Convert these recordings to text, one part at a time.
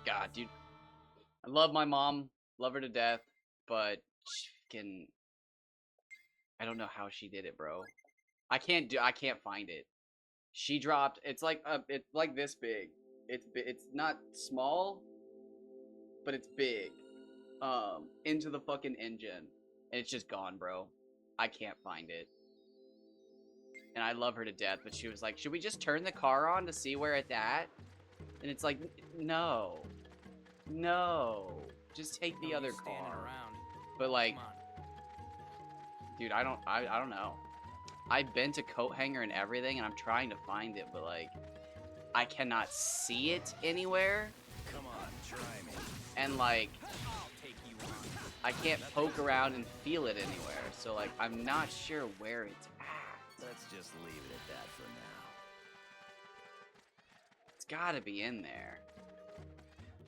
God, dude. I love my mom. Love her to death. But fucking, I don't know how she did it, bro. I can't find it. She dropped, it's like this big. It's not small, but it's big. Into the fucking engine. And it's just gone, bro. I can't find it. And I love her to death, but she was like, should we just turn the car on to see where it's at? And it's like, no. No. Just take the other car. But like, dude, I don't know. I've been to coat hanger and everything, and I'm trying to find it, but like, I cannot see it anywhere. Come on, try me. And like, I'll take you on. I can't poke around and feel it anywhere. So like, I'm not sure where it's at. Let's just leave it at that for now. It's gotta be in there.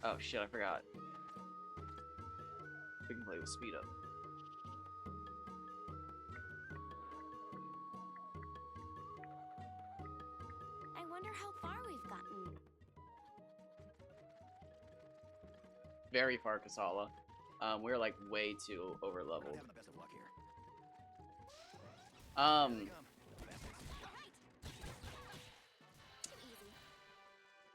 Oh shit, I forgot. We can play with speed up. I wonder how far we've gotten. Very far, Kasala. We're like way too over leveled. Having the best of luck here.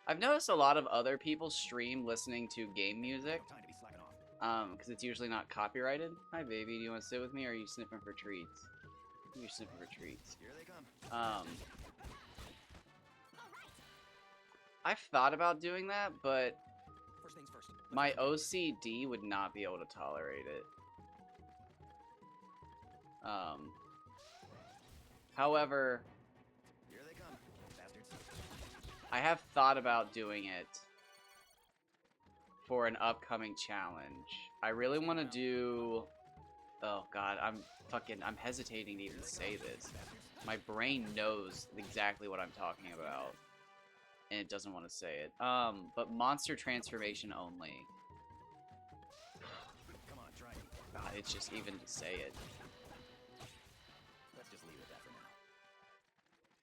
I've noticed a lot of other people stream listening to game music. Time to be slacking off. Because it's usually not copyrighted. Hi, baby. Do you want to sit with me, or are you sniffing for treats? You're sniffing for treats. Here they come. I've thought about doing that, but First things first. my OCD would not be able to tolerate it. However, Here they come, bastards. I have thought about doing it for an upcoming challenge. I really want to do... Oh god, I'm hesitating to even say this. My brain knows exactly what I'm talking about, and it doesn't want to say it. But monster transformation only. Come on, try me. God, it's just even to say it. Let's just leave it at that for now.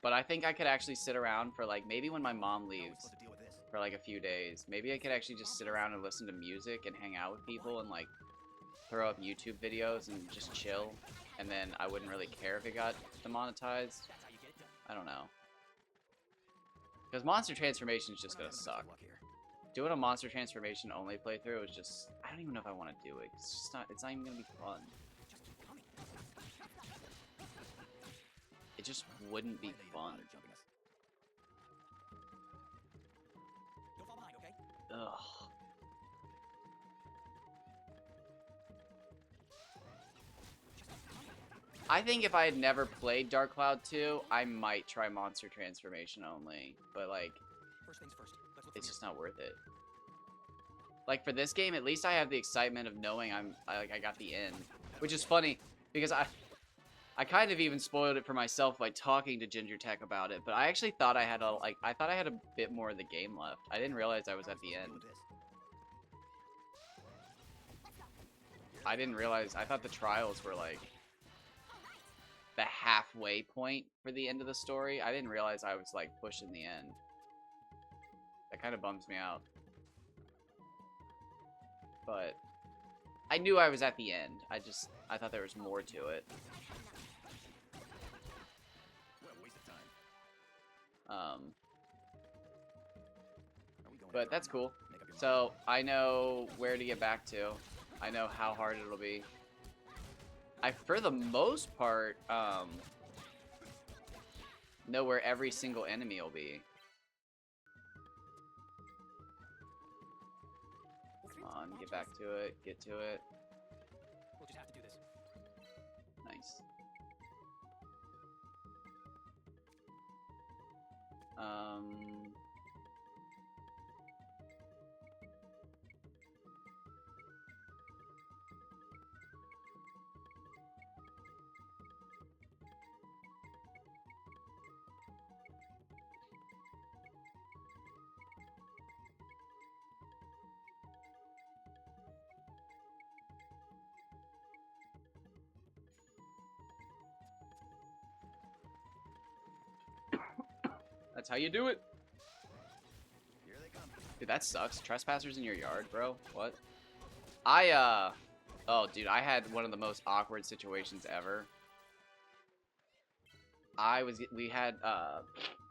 But I think I could actually sit around for like, maybe when my mom How are we leaves supposed to deal with this? for like a few days, maybe I could actually just sit around and listen to music and hang out with people and like throw up YouTube videos and just chill, and then I wouldn't really care if it got demonetized. That's how you get it done. I don't know. Because monster transformation is just We're gonna not having suck. the best of luck here. Doing a monster transformation only playthrough is just, I don't even know if I want to do it. It's just not, it's not even gonna be fun. Just keep coming. It just wouldn't be Why they even fun. bother jumping us? Don't fall behind, okay? Ugh. I think if I had never played Dark Cloud 2, I might try monster transformation only. But like, First things first. Let's look it's for just not worth it. Like for this game, at least I have the excitement of knowing I got the end, which is funny because I kind of even spoiled it for myself by talking to Ginger Tech about it. But I actually thought I had I thought I had a bit more of the game left. I didn't realize I was at the end. I didn't realize. I thought the trials were like the halfway point for the end of the story. I didn't realize I was like pushing the end. That kind of bums me out. But I knew I was at the end. I thought there was more to it. What a waste of time. Um, Are we going but after that's it? cool. Make up your mind. So I know where to get back to. I know how hard it'll be. I, for the most part, know where every single enemy will be. Come on, get back to it. Get to it. We'll just have to do this. Nice. That's how you do it. Here they come. Dude, that sucks. Trespassers in your yard, bro. What? Oh, dude, I had one of the most awkward situations ever. We had,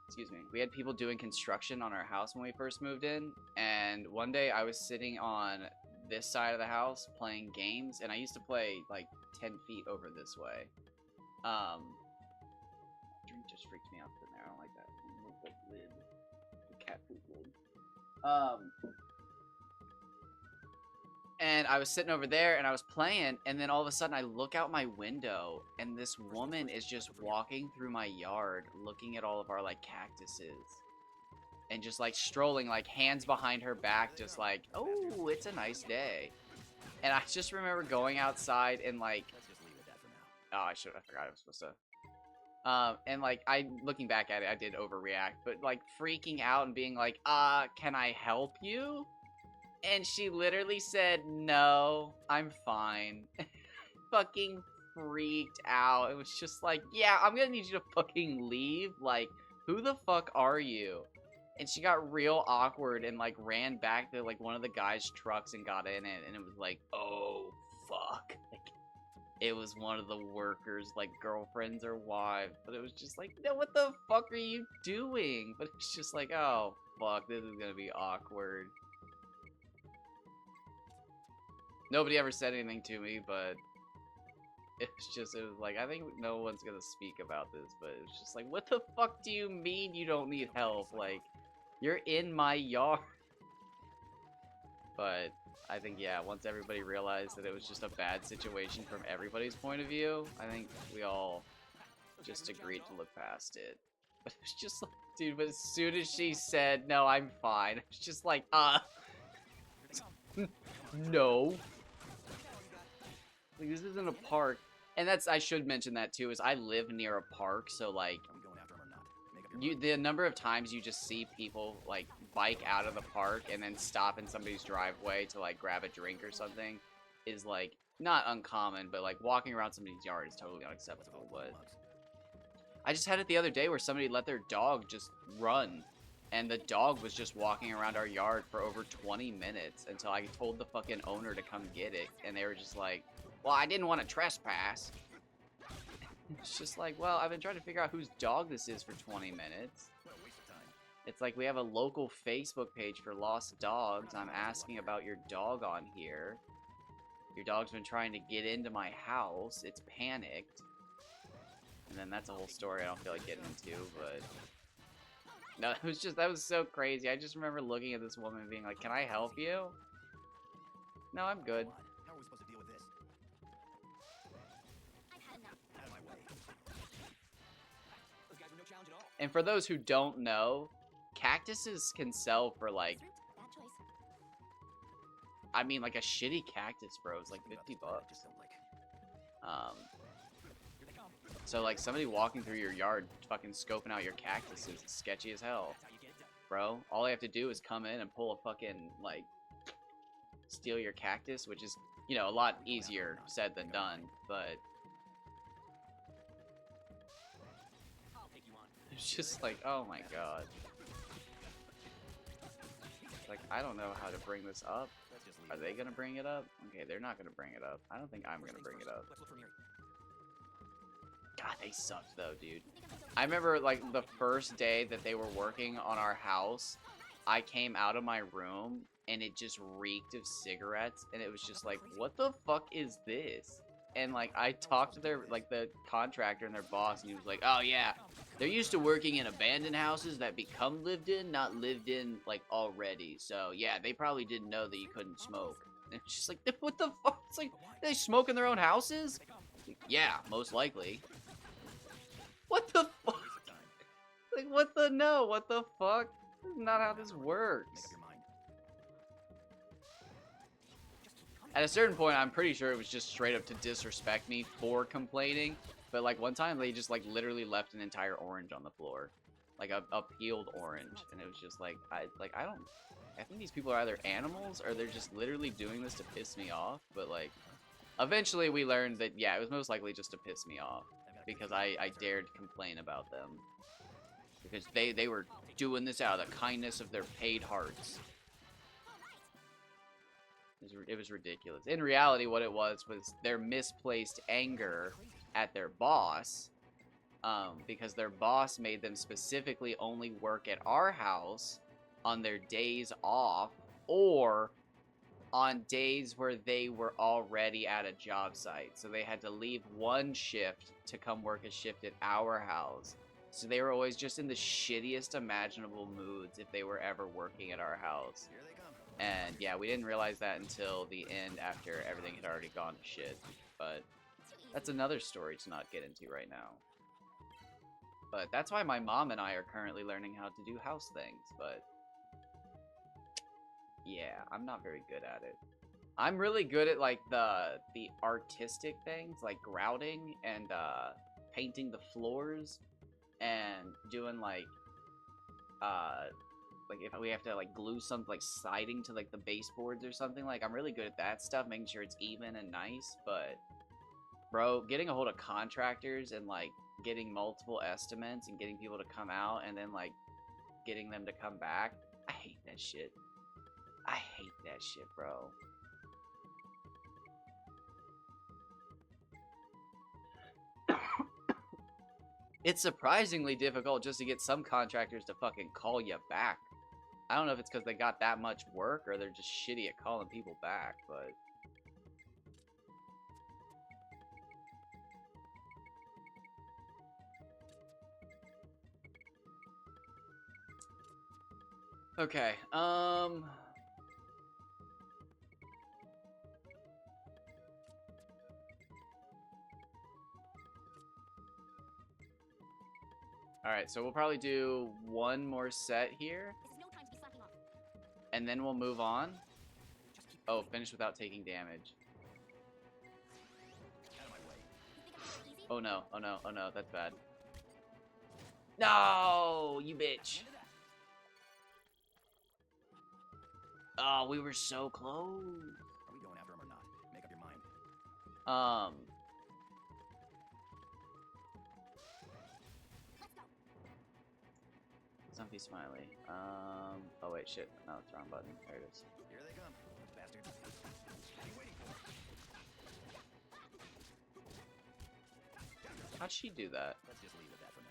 excuse me, we had people doing construction on our house when we first moved in, and one day I was sitting on this side of the house playing games, and I used to play, like, 10 feet over this way. Drink just freaked me out in there. I don't like that. Lid. The cat food lid. And I was sitting over there and I was playing, and then all of a sudden I look out my window and this woman is just walking through my yard looking at all of our like cactuses and just like strolling, like hands behind her back, just like, oh, it's a nice day. And I just remember going outside and like, Let's just leave it at that for now. oh, I forgot I was supposed to. And like, looking back at it, I did overreact, but like freaking out and being like, can I help you? And she literally said, no, I'm fine. Fucking freaked out. It was just like, yeah, I'm gonna need you to fucking leave. Like, who the fuck are you? And she got real awkward and like ran back to like one of the guy's trucks and got in it. And it was like, oh, fuck. Like, it was one of the workers, like girlfriends or wives. But it was just like, no, what the fuck are you doing? But it's just like, oh, fuck, this is gonna be awkward. Nobody ever said anything to me, but it was like, I think no one's gonna speak about this, but it's just like, what the fuck do you mean you don't need help? Like, you're in my yard. But I think, yeah, once everybody realized that it was just a bad situation from everybody's point of view, I think we all just agreed to look past it. But it was just like, dude, but as soon as she said, no, I'm fine, it's just like, no. Like, this isn't a park. And that's, I should mention that too, is I live near a park, so like, Are we going after him or not? Make up your mind. the number of times you just see people like bike out of the park and then stop in somebody's driveway to like grab a drink or something is like not uncommon, but like walking around somebody's yard is totally unacceptable. But I just had it the other day where somebody let their dog just run, and the dog was just walking around our yard for over 20 minutes until I told the fucking owner to come get it, and they were just like, well, I didn't want to trespass. It's just like, well, I've been trying to figure out whose dog this is for 20 minutes. What a waste of time. It's like we have a local Facebook page for lost dogs. I'm asking about your dog on here. Your dog's been trying to get into my house. It's panicked. And then that's a whole story I don't feel like getting into, but... No, it was just, that was so crazy. I just remember looking at this woman and being like, can I help you? No, I'm good. What? How are we supposed to deal with this? I've had enough. Out of my way. Those guys were no challenge at all. And for those who don't know, cactuses can sell for like, Bad choice. I mean, like a shitty cactus, bro, is like Something about 50 this planet I bucks. just don't like. Um, Here they come. so like somebody walking through your yard fucking scoping out your cactus is sketchy as hell. That's how you get it done. Bro, all I have to do is come in and pull a fucking, like, steal your cactus, which is, you know, a lot easier said than done, but I'll take you on. it's just like, oh my god. Like, I don't know how to bring this up. Let's just leave Are it they at gonna bring it up? Okay, they're not gonna bring it up. I don't think I'm that. gonna First bring things it up. first. Let's look for Miri. God, they sucked though, dude. You think I'm so I remember, like, the first day that they were working on our house, I came out of my room, and it just reeked of cigarettes, and it was just like, what the fuck is this? And, like, I talked to their, like, the contractor and their boss, and he was like, oh, yeah, they're used to working in abandoned houses that become lived in, not lived in, like, already. So, yeah, they probably didn't know that you couldn't smoke. And it's just like, what the fuck? It's like, they smoke in their own houses? Yeah, most likely. What the fuck? Waste of time. Like, what the no? What the fuck? This is not how this Make works. up your mind. Just keep coming. At a certain point, I'm pretty sure it was just straight up to disrespect me for complaining. But, like, one time they just, like, literally left an entire orange on the floor. Like, a peeled orange. And it was just like, I think these people are either animals or they're just literally doing this to piss me off. But, like, eventually we learned that, yeah, it was most likely just to piss me off. Because I dared complain about them. Because they were doing this out of the kindness of their paid hearts. It was ridiculous. In reality, what it was their misplaced anger at their boss, because their boss made them specifically only work at our house on their days off or on days where they were already at a job site. So they had to leave one shift to come work a shift at our house. So they were always just in the shittiest imaginable moods if they were ever working at our house. Here they come. And yeah, we didn't realize that until the end after everything had already gone to shit. But that's another story to not get into right now. But that's why my mom and I are currently learning how to do house things, but yeah, I'm not very good at it. I'm really good at like the artistic things, like grouting and painting the floors and doing like if we have to like glue some like siding to like the baseboards or something, like I'm really good at that stuff, making sure it's even and nice. But bro, getting a hold of contractors and like getting multiple estimates and getting people to come out and then like getting them to come back, I hate that shit. I hate that shit, bro. It's surprisingly difficult just to get some contractors to fucking call you back. I don't know if it's because they got that much work or they're just shitty at calling people back, but... Okay, Alright, so we'll probably do one more set here, This is no time to be slacking off. and then we'll move on. Just keep Oh, finish without taking damage. out of my way. You think I'm gonna easy? Oh no, oh no, oh no, that's bad. No, you bitch. Into that. Oh, we were so close. Are we going after him or not? Make up your mind. Let's go. Zumpy Smiley. Oh wait, shit. No, it's the wrong button. There it is. Here they come, bastard. What are you waiting for? How'd she do that? Let's just leave it at that for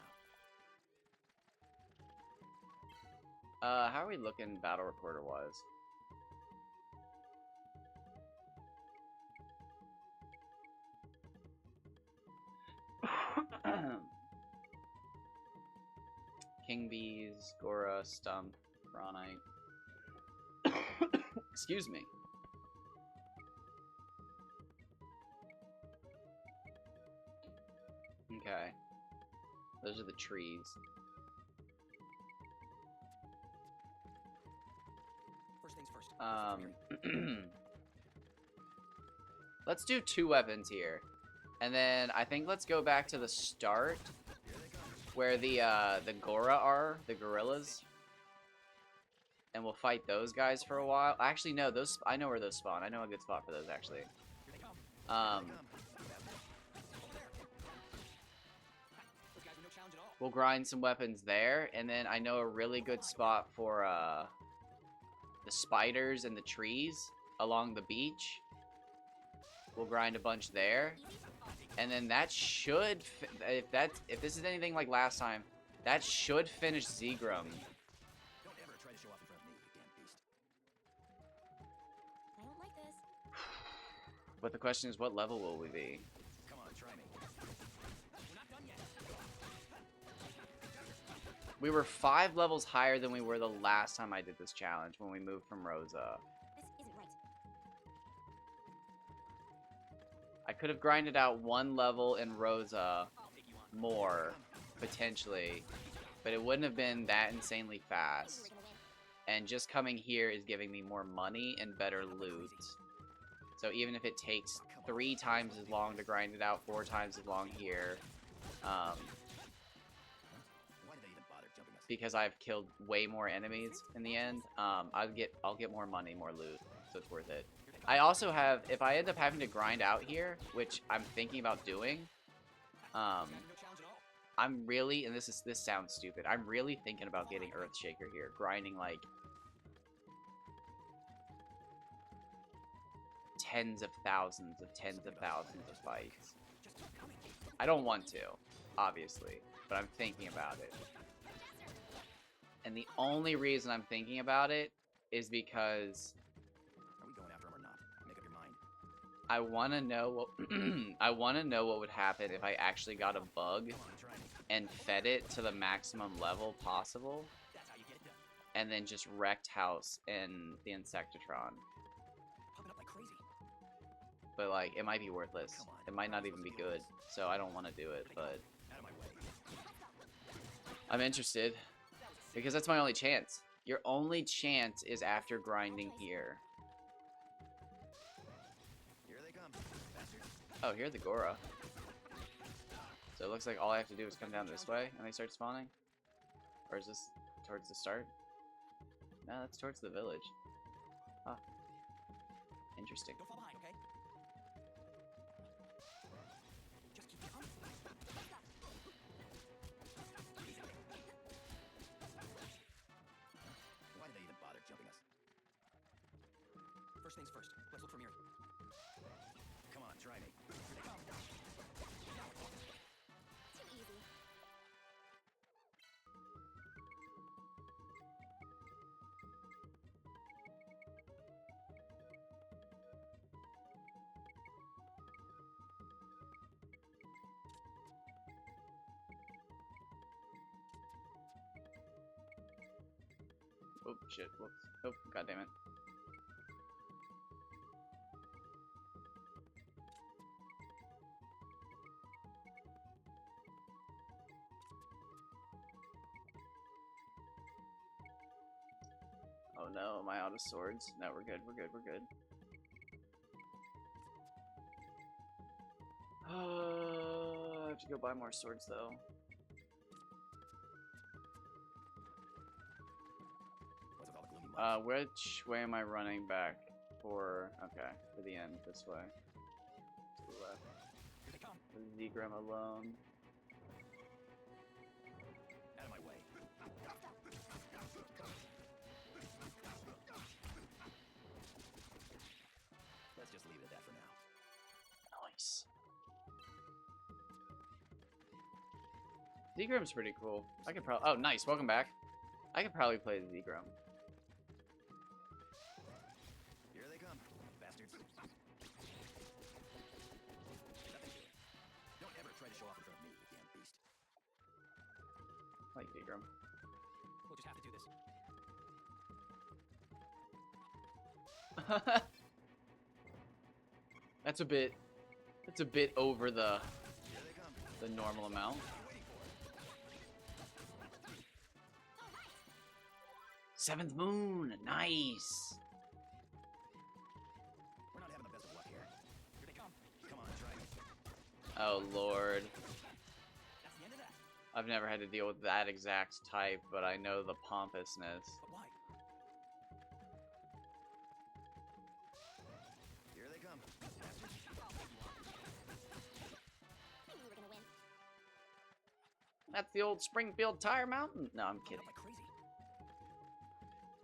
now. How are we looking battle recorder wise? King Bees, Gora, Stump, Ronite. Excuse me. Okay. Those are the trees. First things first. Let's do 2 weapons here. And then I think let's go back to the start Here they come. where the Gora are, the gorillas. And we'll fight those guys for a while. Actually, no, those I know where those spawn. I know a good spot for those actually. Here they come. Um, Here they come. Over there. Those guys are no challenge at all. we'll grind some weapons there, and then I know a really good spot for the spiders and the trees along the beach. We'll grind a bunch there, and then that should if this is anything like last time, that should finish Zegrum. Don't ever try to show off in front of me, you damn beast. I don't like this. But the question is, what level will we be? Come on, try me. We're not done yet. We were 5 levels higher than we were the last time I did this challenge when we moved from Rosa. This isn't right. I could have grinded out 1 level in Rosa I'll take you on. more, potentially, but it wouldn't have been that insanely Maybe fast. we're gonna win. And just coming here is giving me more money and better loot. So even if it takes 3 times as long to grind it out, 4 times as long here, Why did they even bother jumping us? because I've killed way more enemies in the end, I'll get more money, more loot, so it's worth it. I also have, if I end up having to grind out here, which I'm thinking about doing, Those guys are no challenge at all. I'm really, and this sounds stupid, I'm really thinking about getting Earthshaker here, grinding like tens of thousands of fights. I don't want to, obviously, but I'm thinking about it. And the only reason I'm thinking about it is because Are we going after him or not? Make up your mind. I want to know what I want to know what would happen if I actually got a bug Come on, try me. and fed it to the maximum level possible, That's how you get it done. and then just wrecked house in the Insectatron. Popping up like crazy. But like, it might be worthless. Come on, It might how are not we even be supposed to deal with good, so I don't want to do it. But Out of my way. I'm interested because that's my only chance. Your only chance is after grinding here. Here they come, bastards. Oh, here are the Gora. So it looks like all I have to do is come down this way and they start spawning. Or is this towards the start? No, that's towards the village. Huh. Interesting. Don't fall behind, okay? Just keep coming. Why did they even bother jumping us? First things first. Let's look for Miri. Come on, try me. Here they come. Too easy. Oh shit, whoops. Oh, god damn it. Oh no, am I out of swords? No, we're good, we're good, we're good. I have to go buy more swords though. What's with all the gloomy mobs? Which way am I running back for? Okay, for the end, this way. To the left. Here they come. Zgram alone. Out of my way. Let's just leave it at that for now. Nice. Zgram's pretty cool. I could probably. Oh, nice. Welcome back. I could probably play Zgram. Here they come, bastards. Nothing to it. Don't ever try to show off in front of me, you damn beast. I like Zgram. We'll just have to do this. That's a bit. That's a bit over the Here they come. normal amount. What are you waiting for? Seventh moon. Nice. We're not having the best of luck here. Here they come. Come on, try me. Oh lord. That's the end of that. I've never had to deal with that exact type, but I know the pompousness. But why? Here they come. Bastards. I knew we were gonna win. That's the old Springfield Tire Mountain. No, I'm Popping kidding. up like crazy.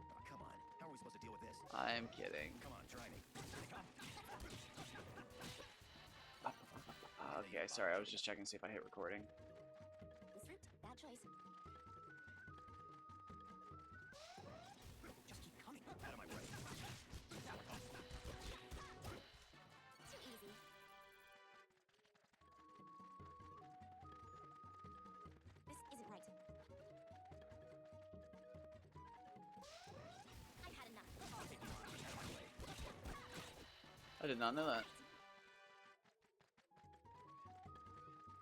Oh, come on. How are we supposed to deal with this? I'm kidding. Come on, try me. Here they come. Okay, sorry. I was just checking to see if I hit recording. This route, bad choice. Just keep coming. Out of my way. Too easy. This isn't right. I've had enough. I'll take you on. Out of my way. I did not know that.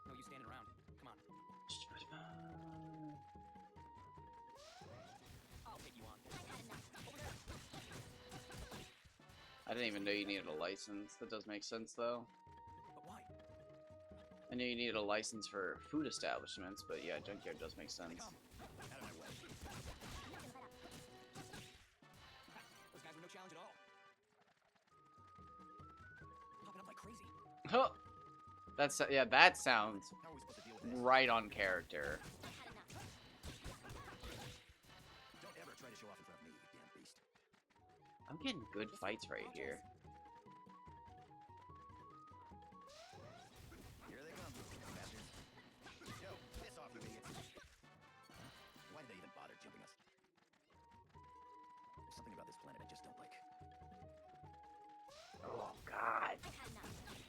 No use standing around. Come on. I'll take you on. I've had enough. Over there. I didn't even know you needed a license. That does make sense, though. But why? I knew you needed a license for food establishments, but yeah, junkyard does make Here they sense. come. Out of my way. I'm not gonna let up. Those guys were no challenge at all. Popping up like crazy. Oh, that's yeah. That sounds How are we supposed to deal with this? right on character. I've had enough. Don't ever try to show off in front of me, you damn beast. I'm getting good This fights route, right bad here. choice. something about this planet I just don't like. Oh God. I've had enough.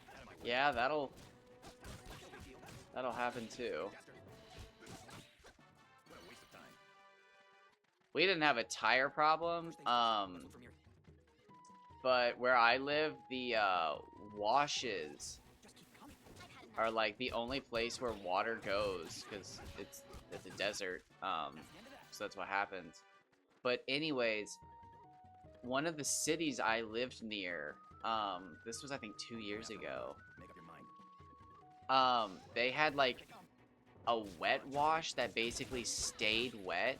Out of my way. Yeah, that'll No big deal. happen too. Faster. What a waste of time. We didn't have a tire problem. First things first, let's look from here. But where I live, the washes Just keep coming. I've had enough. are like the only place where water goes because it's a desert. That's the end of that. So that's what happens. But anyways, one of the cities I lived near, this was I think 2 years ago. Make up your mind. They had like a wet wash that basically stayed wet.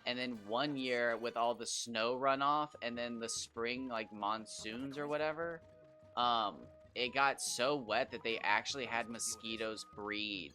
And then 1 year with all the snow runoff and then the spring like monsoons or whatever, it got so wet that they actually had mosquitoes breed.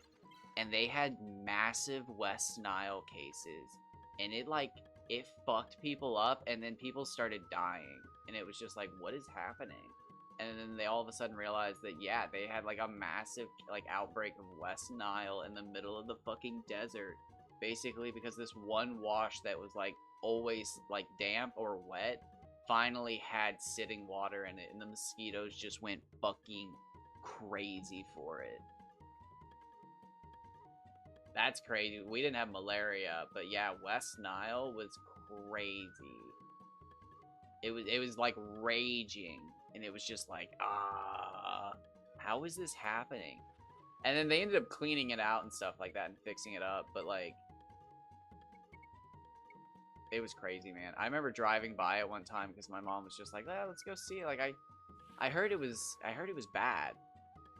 And they had massive West Nile cases. And it fucked people up and then people started dying. And it was just like, what is happening? And then they all of a sudden realized that, yeah, they had like a massive like outbreak of West Nile in the middle of the fucking desert. Basically because this one wash that was like always like damp or wet finally had sitting water in it, and the mosquitoes just went fucking crazy for it. That's crazy. We didn't have malaria, but yeah, West Nile was crazy. It was like raging, and it was just like, how is this happening? And then they ended up cleaning it out and stuff like that and fixing it up, but like, it was crazy, man. I remember driving by it one time because my mom was just like, let's go see it. Like I heard it was bad.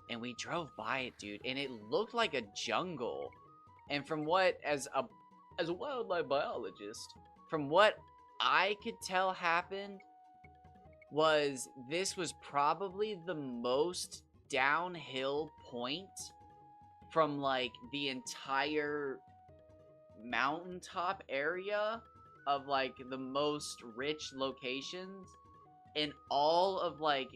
And we drove by it, dude, and it looked like a jungle. And from what as a wildlife biologist, from what I could tell happened was this was probably the most downhill point from like the entire mountaintop area of like the most rich locations, and all of like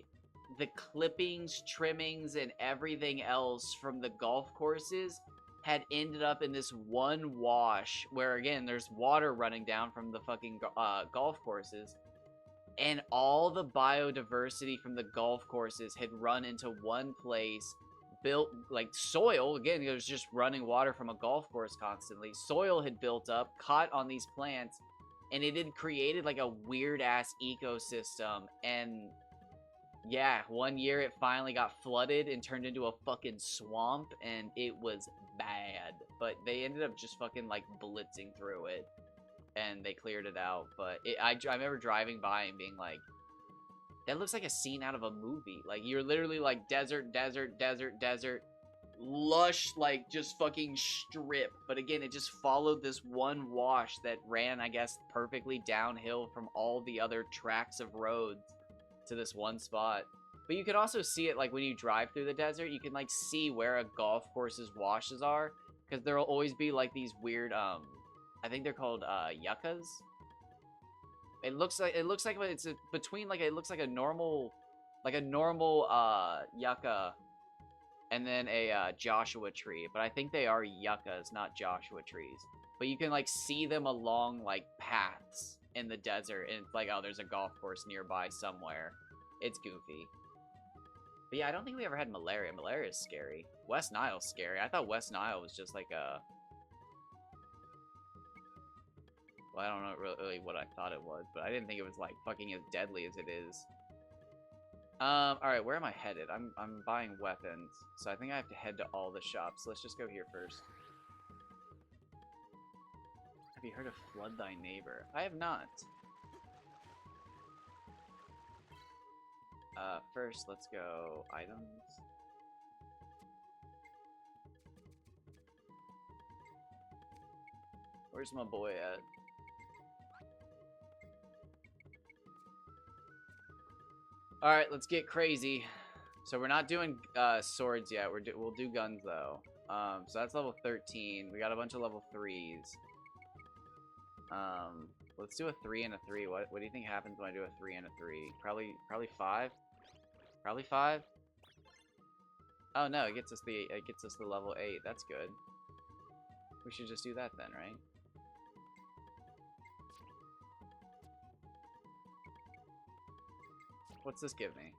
the clippings, trimmings, and everything else from the golf courses had ended up in this one wash where again there's water running down from the fucking golf courses, and all the biodiversity from the golf courses had run into one place, built like soil. Again, it was just running water from a golf course constantly. Soil had built up, caught on these plants, and it had created like a weird ass ecosystem. And yeah, 1 year it finally got flooded and turned into a fucking swamp, and it was bad. But they ended up just fucking like blitzing through it, and they cleared it out. But I remember driving by and being like, that looks like a scene out of a movie. Like, you're literally like desert, desert, desert, desert, lush, like just fucking strip. But again, it just followed this one wash that ran, I guess, perfectly downhill from all the other tracks of roads to this one spot. But you could also see it like when you drive through the desert, you can like see where a golf course's washes are, because there will always be like these weird I think they're called yuccas. It looks like it's between like, it looks like a normal yucca and then a Joshua tree, but I think they are yuccas, not Joshua trees. But you can like see them along like paths in the desert, and it's like, oh, there's a golf course nearby somewhere. It's goofy. But yeah, I don't think we ever had malaria. Malaria is scary. West Nile's scary. I thought West Nile was just like a... Well, I don't know really what I thought it was, but I didn't think it was like fucking as deadly as it is. Alright, where am I headed? I'm buying weapons, so I think I have to head to all the shops. Let's just go here first. Have you heard of Flood Thy Neighbor? I have not. First, let's go items. Where's my boy at? Alright, let's get crazy. So we're not doing swords yet. We'll do guns though. So that's level 13. We got a bunch of level 3s. Let's do a 3 and a 3. What do you think happens when I do a 3 and a 3? Probably 5. Probably 5. Oh no, it gets us the level 8. That's good. We should just do that then, right? What's this give me?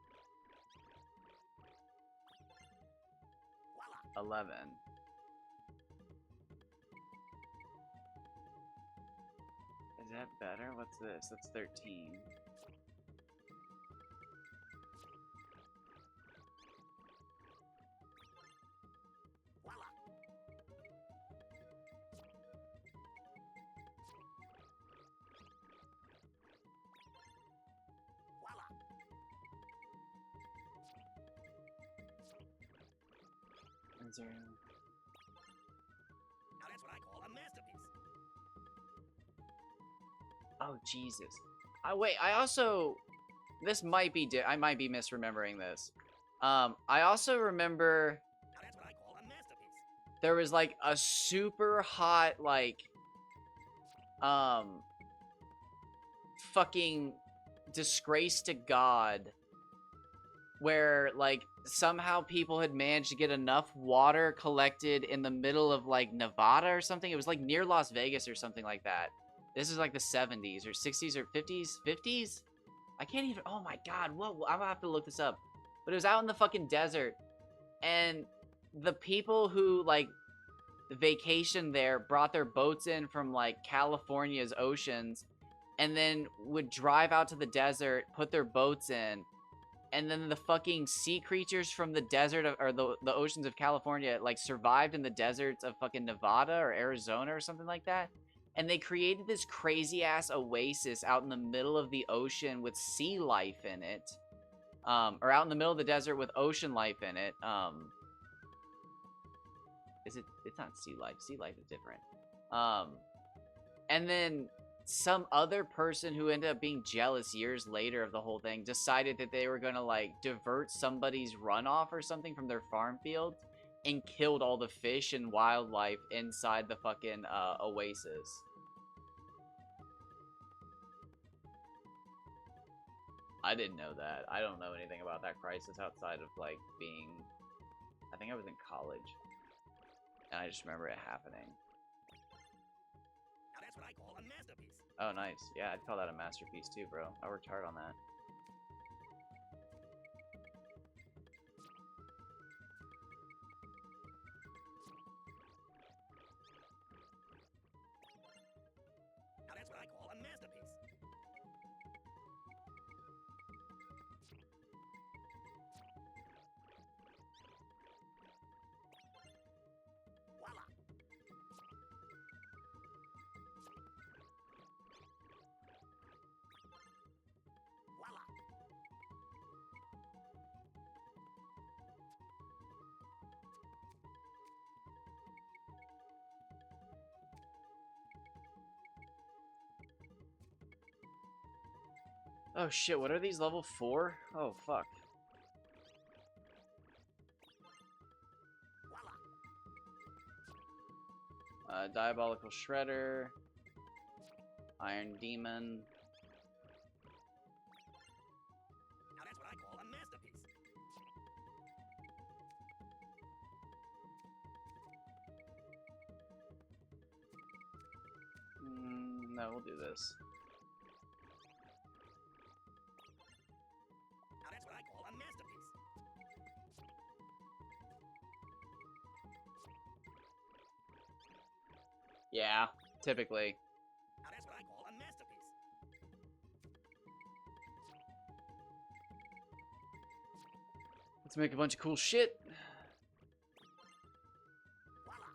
Voila. 11. Is that better? What's this? That's 13. Voila. Voila. Is there... Now that's what I call a masterpiece. Oh, Jesus. Wait, I also... This might be... I might be misremembering this. I also remember... Now that's what I call a masterpiece. There was, like, a super hot, like... Fucking... Disgrace to God... Where, like, somehow people had managed to get enough water collected in the middle of, like, Nevada or something. It was, like, near Las Vegas or something like that. This is, like, the 70s or 60s or 50s? 50s? I can't even... Oh, my God. What? I'm gonna have to look this up. But it was out in the fucking desert. And the people who, like, vacationed there brought their boats in from, like, California's oceans. And then would drive out to the desert, put their boats in, and then the fucking sea creatures from the desert of, or the oceans of California like survived in the deserts of fucking Nevada or Arizona or something like that. And they created this crazy ass oasis out in the middle of the ocean with sea life in it. Or out in the middle of the desert with ocean life in it. Is it? It's not sea life. Sea life is different. And then some other person who ended up being jealous years later of the whole thing decided that they were gonna like divert somebody's runoff or something from their farm field and killed all the fish and wildlife inside the fucking oasis. I didn't know that. I don't know anything about that crisis outside of like being... I think I was in college. And I just remember it happening. Now that's what I call a masterpiece. Oh, nice. Yeah, I'd call that a masterpiece too, bro. I worked hard on that. Now that's what I call a masterpiece. Voila. Voila. Oh shit, what are these, level 4? Oh fuck. Voila. Diabolical Shredder. Iron Demon. Now that's what I call a masterpiece. No, we'll do this. Now that's what I call a masterpiece. Yeah, typically. Now that's what I call a masterpiece. Let's make a bunch of cool shit. Voila.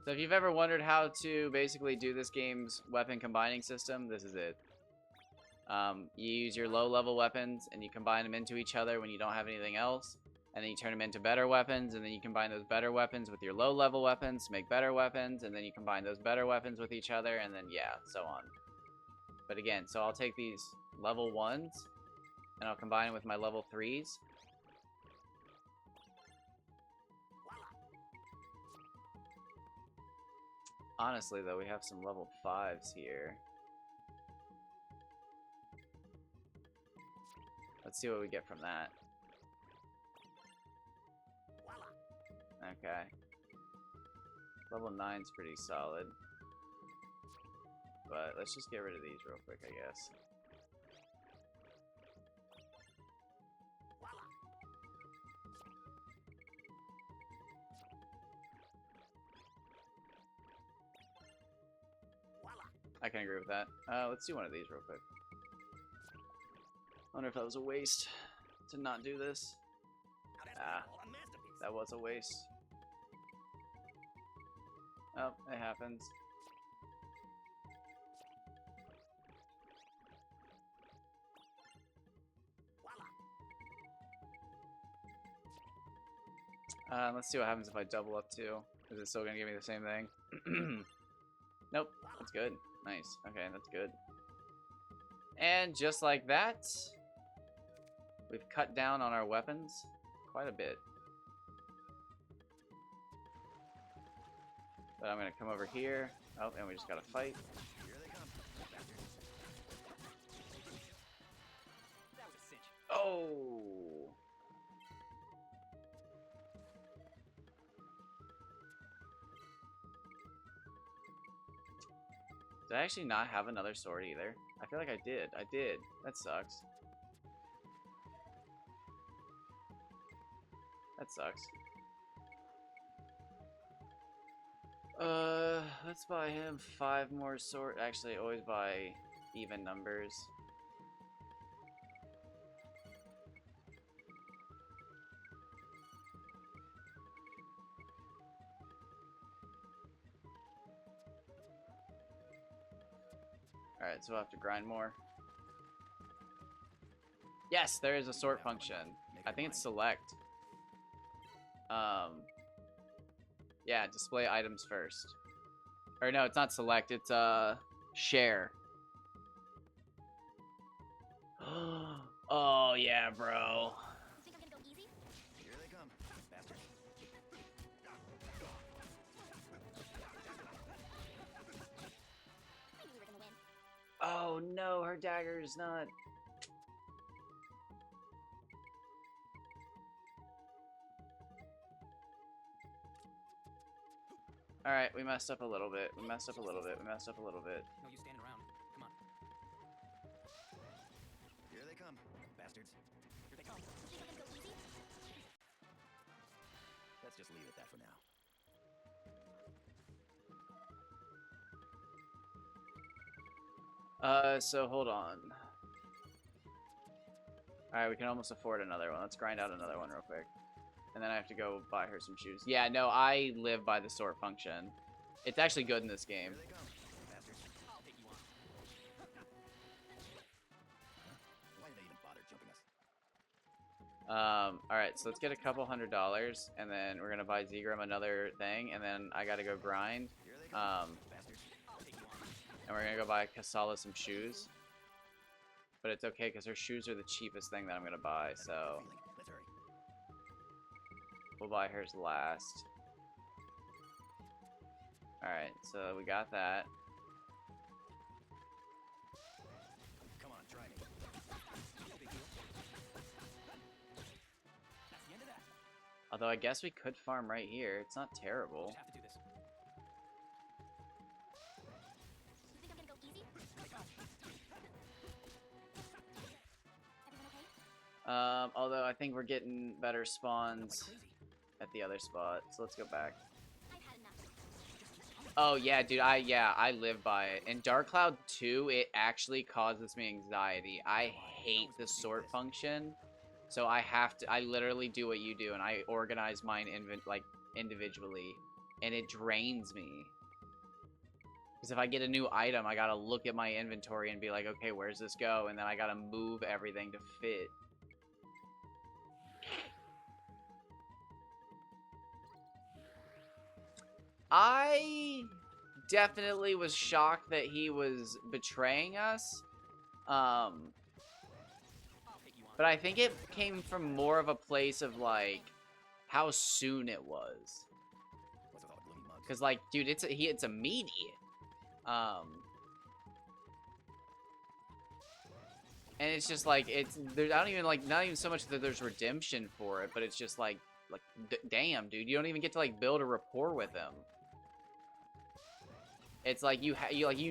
So if you've ever wondered how to basically do this game's weapon combining system, this is it. You use your low-level weapons, and you combine them into each other when you don't have anything else. And then you turn them into better weapons, and then you combine those better weapons with your low-level weapons to make better weapons, and then you combine those better weapons with each other, and then, yeah, so on. But again, so I'll take these level 1s, and I'll combine them with my level 3s. Voila. Honestly, though, we have some level 5s here. Let's see what we get from that. Voila. Okay. Level 9's pretty solid. But let's just get rid of these real quick, I guess. I can agree with that. Let's do one of these real quick. I wonder if that was a waste to not do this. That was a waste. Oh, it happens. Let's see what happens if I double up too. Is it still gonna give me the same thing? Nope. That's good. Nice. Okay, that's good. And just like that, we've cut down on our weapons quite a bit. But I'm gonna come over here. Oh, and we just gotta fight. Here they come. That was a cinch. Oh! Did I actually not have another sword either? I feel like I did. I did. That sucks. That sucks. Let's buy him 5 more sword. Actually, always buy even numbers. Alright, so we'll have to grind more. Yes, there is a sort function. I think it's select. Yeah, display items first. Or no, it's not select, it's share. Oh yeah, bro. You think I'm gonna go easy? Here they come. Bastard. I knew we were gonna win. Oh no, her dagger is not. Alright, we messed up a little bit. We messed up a little bit. We messed up a little bit. No use standing around. Come on. Here they come. Bastards. Here they come. You think I'm gonna go easy? Let's just leave it at that for now. So hold on. Alright, we can almost afford another one. Let's grind out another one real quick. And then I have to go buy her some shoes. Yeah, no, I live by the sort function. It's actually good in this game. Here they come. Bastards. I'll take you on. Why did they even bother jumping us? Alright, so let's get a couple $100, and then we're gonna buy Zgram another thing, and then I gotta go grind. Here they come. Bastards. I'll take you on. And we're gonna go buy Kasala some shoes. But it's okay, because her shoes are the cheapest thing that I'm gonna buy, That's so a feeling. Let's hurry. we'll buy hers last. Alright, so we got that. Come on, try me. No big deal. That's the end of that. Although I guess we could farm right here. It's not We'll terrible. just have to do this. You think I'm gonna go easy? Everyone okay? Although I think we're getting better Like spawns crazy. at the other spot. So let's go back. I've had enough. Oh yeah, dude, I live by it. In Dark Cloud 2, it actually causes me anxiety. I hate the sort function. So I literally do what you do, and I organize mine individually, and it drains me. Because if I get a new item, I gotta look at my inventory and be like, okay, where's this go? And then I gotta move everything to fit. I definitely was shocked that he was betraying us. I'll take you on. But I think it came from more of a place of like how soon it was. What's with all the gloomy mugs? Cause like, dude, it's immediate. And it's just like I don't even like not even so much that there's redemption for it, but it's just like damn, dude, you don't even get to like build a rapport with him. It's like you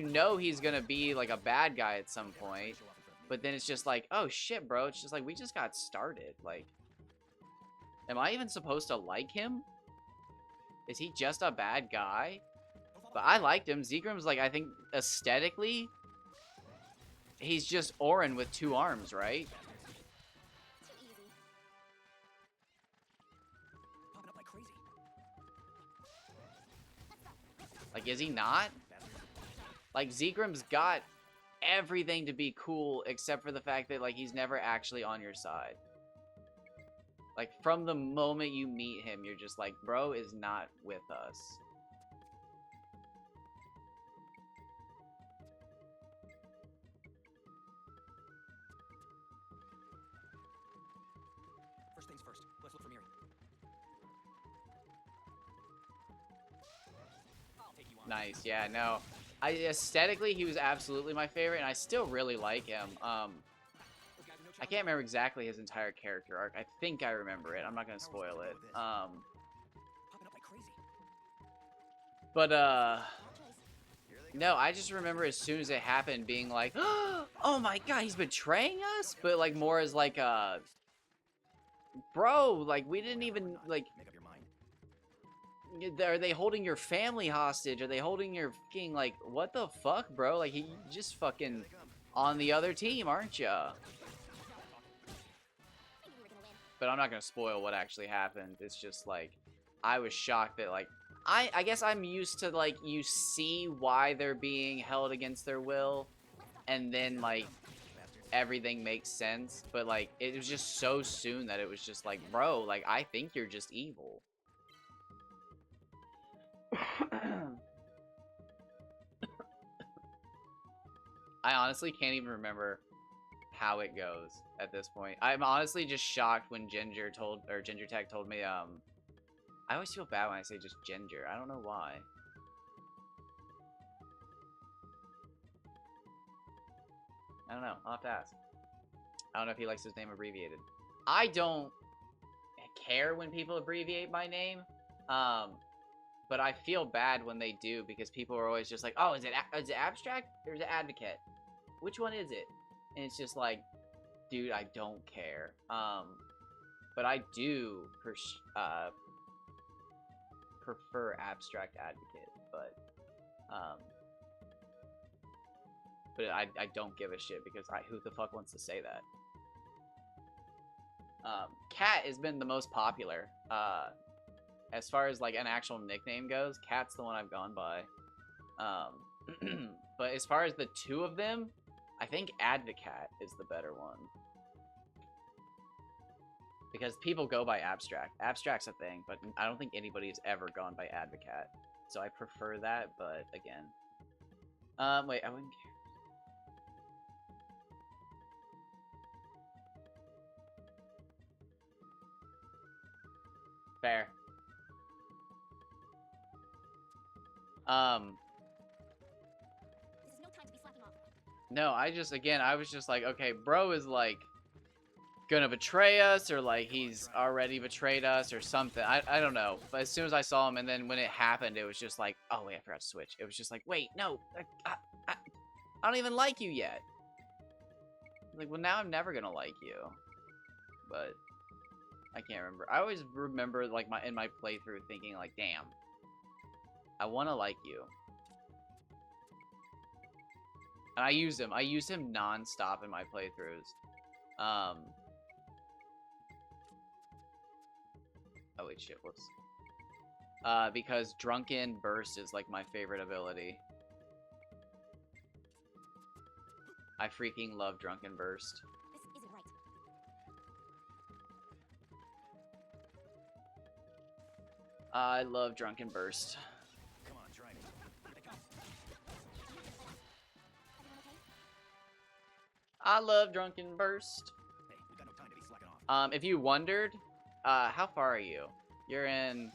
know he's gonna be like a bad guy at some point, Show off in front of me. but then it's just like, oh shit, bro. It's just like we just got started. Like, am I even supposed to like him? Is he just a bad guy? Don't fall But I liked him. Zegram's like, I think aesthetically, he's just Orin with 2 arms, right? Too easy. Popping up like crazy. Like, is he not? Like, Zegram's got everything to be cool except for the fact that, like, he's never actually on your side. Like, from the moment you meet him, you're just like, bro is not with us. First things first. Let's look for Miri. I'll take you on. Nice, yeah, no. Aesthetically, he was absolutely my favorite, and I still really like him. Those guys are no I can't remember exactly his entire character arc. I think I remember it. I'm not gonna spoil it. Popping up like crazy. But Bad choice. no, I just remember as soon as it happened being like, oh my god, he's betraying us? But like more as like bro, like we didn't even like, Make up your mind. are they holding your family hostage? Are they holding your fucking like, what the fuck, bro? Like he just fucking Here they come. on the other team, aren't ya? I knew we were gonna win. But I'm not gonna spoil what actually happened. It's just like, I was shocked that like, I guess I'm used to like, you see why they're being held against their will, and then like, Bastards. everything makes sense, but like, it was just so soon that it was just like, bro, like, I think you're just evil. I honestly can't even remember how it goes at this point. I'm honestly just shocked when Ginger Tech told me, I always feel bad when I say just Ginger. I don't know why. I don't know. I'll have to ask. I don't know if he likes his name abbreviated. I don't care when people abbreviate my name. But I feel bad when they do because people are always just like, oh, is it abstract or is it advocate? Which one is it? And it's just like, dude, I don't care. But I do prefer abstract advocate, but I don't give a shit because who the fuck wants to say that? Cat has been the most popular. As far as like an actual nickname goes, Cat's the one I've gone by. But as far as the 2 of them, I think Advocat is the better one. Because people go by Abstract. Abstract's a thing, but I don't think anybody's ever gone by Advocat. So I prefer that, but again. Wait, I wouldn't care. Fair. This is no time to be slacking off. No, I was just like, okay, bro is like gonna betray us, or like he's already betrayed us or something. I don't know. But as soon as I saw him, and then when it happened, it was just like, oh wait, I forgot to switch. It was just like, wait, no, I don't even like you yet. Like, well, now I'm never gonna like you. But I can't remember. I always remember like in my playthrough thinking like, damn, I want to like you. And I used him non-stop in my playthroughs. Oh wait, shit, whoops. Because Drunken Burst is like my favorite ability. I freaking love Drunken Burst. This isn't right. I love Drunken Burst. Come on, try me. Here they come. Everyone okay? I love Drunken Burst. Hey, we've got no time to be slacking off. If you wondered, how far are you? You're in,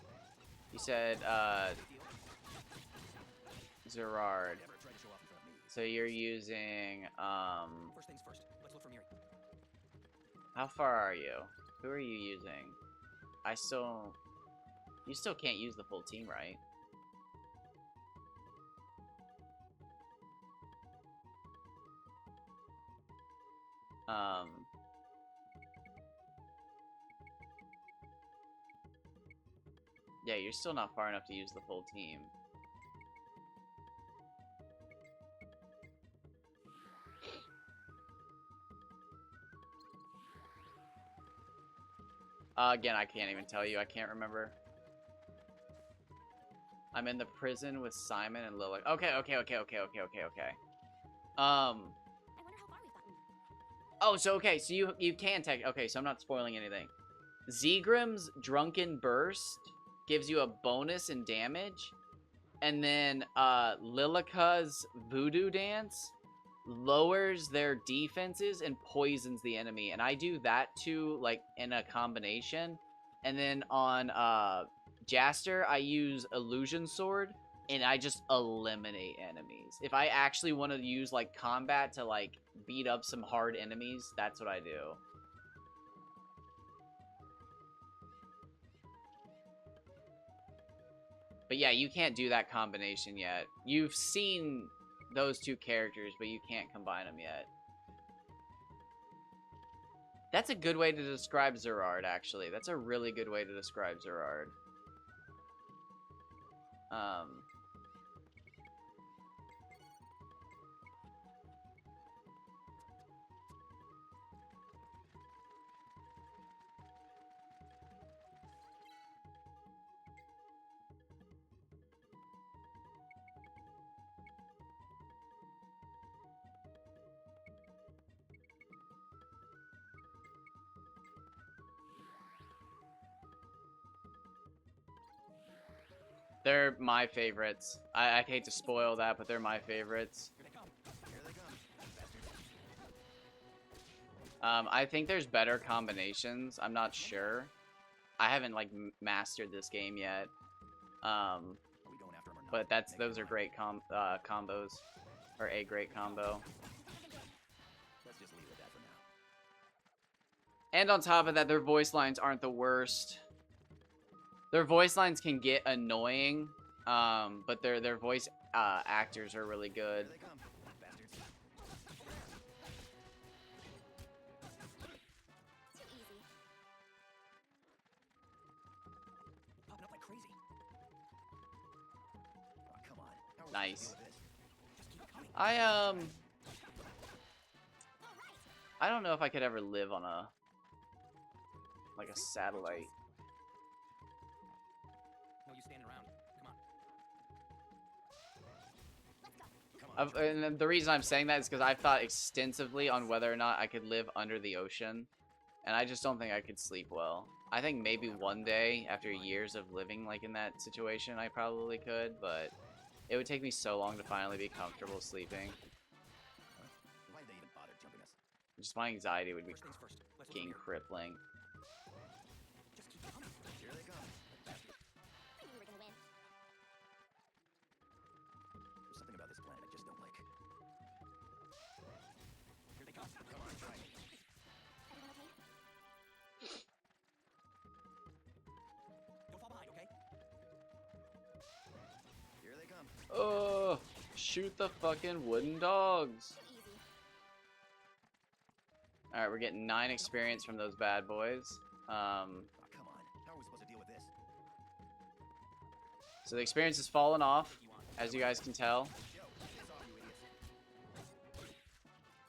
you said, Zerard. Never try to show off in front of me. So you're using, First things first. Let's look for Miri. how far are you? Who are you using? You still can't use the full team, right? Yeah, you're still not far enough to use the full team. Again, I can't even tell you. I can't remember. I'm in the prison with Simon and Lily. Okay. I wonder how far we've gotten. Oh, so okay, so you can take. Okay, so I'm not spoiling anything. Zegrim's Drunken Burst gives you a bonus in damage, and then Lilica's Voodoo Dance lowers their defenses and poisons the enemy, and I do that too, like in a combination. And then on Jaster, I use Illusion Sword, and I just eliminate enemies. If I actually want to use like combat to like beat up some hard enemies, that's what I do. But yeah, you can't do that combination yet. You've seen those two characters, but you can't combine them yet. That's a good way to describe Zerard, actually. That's a really good way to describe Zerard. They're my favorites. I hate to spoil that, but they're my favorites. Here they come. Here they come. I think there's better combinations. I'm not sure. I haven't like mastered this game yet. Are we going after him or not? But Make up those your are mind. great combos, or a great combo. Let's just leave it at that for now. And on top of that, their voice lines aren't the worst. Their voice lines can get annoying, but their voice actors are really good. Here they come, bastards. Too easy. Popping up like crazy. Oh, come on. How are we Nice. supposed to deal with this? Just keep coming. I don't know if I could ever live on a like a satellite. No use standing around. Come on. Let's go. Come on. And the reason I'm saying that is because I've thought extensively on whether or not I could live under the ocean, and I just don't think I could sleep well. I think maybe one day, after years of living like in that situation, I probably could, but it would take me so long to finally be comfortable sleeping. Why did they even bother jumping us? Just my anxiety would be First things first. Let's look fucking here. crippling. Just keep coming. Here they come. Bastards. I knew we were gonna win. There's something about this planet I just don't like. Here they come. Come on, try me. Everyone okay? Don't fall behind, okay? Here they come. Oh, shoot the fucking wooden dogs. Too easy. Alright, we're getting 9 experience from those bad boys. Oh, come on. How are we supposed to deal with this? So the experience has fallen off, Take you on. as you guys can tell, Yo, piss off, you idiots.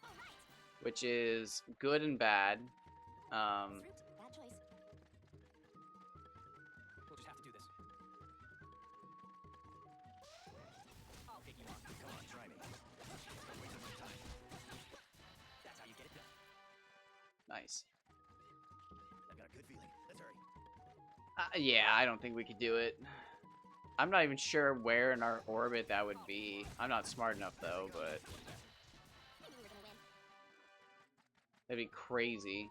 All right. which is good and bad. Fruit. Bad choice. We'll just have to do this. I'll take you on. Come on, try me. Don't waste any time. That's how you get it done. Nice. I've got a good feeling. Let's hurry. Yeah, I don't think we could do it. I'm not even sure where in our orbit that would be. I'm not smart enough though, but I knew we were gonna win. that'd be crazy.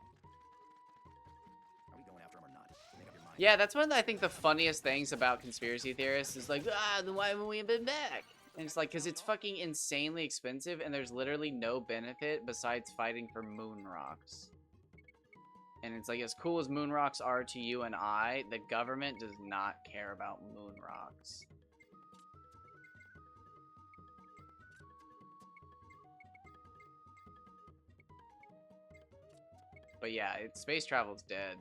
Are we going after him or not? Make up your mind. Yeah, that's one of the, I think the funniest things about conspiracy theorists is like, then why haven't we been back? And it's like, because it's fucking insanely expensive and there's literally no benefit besides fighting for moon rocks. And it's like, as cool as moon rocks are to you and I, the government does not care about moon rocks. But yeah, space travel's dead.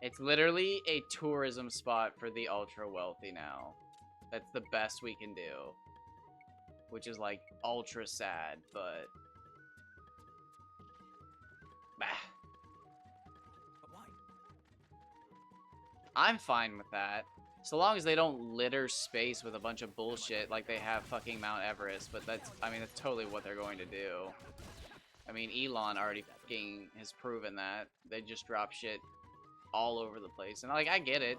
It's literally a tourism spot for the ultra wealthy now. That's the best we can do. Which is like ultra sad, but bah. But why? I'm fine with that. So long as they don't litter space with a bunch of bullshit like they have fucking Mount Everest. But that's, I mean, that's totally what they're going to do. I mean, Elon already fucking has proven that. They just drop shit all over the place. And, like, I get it.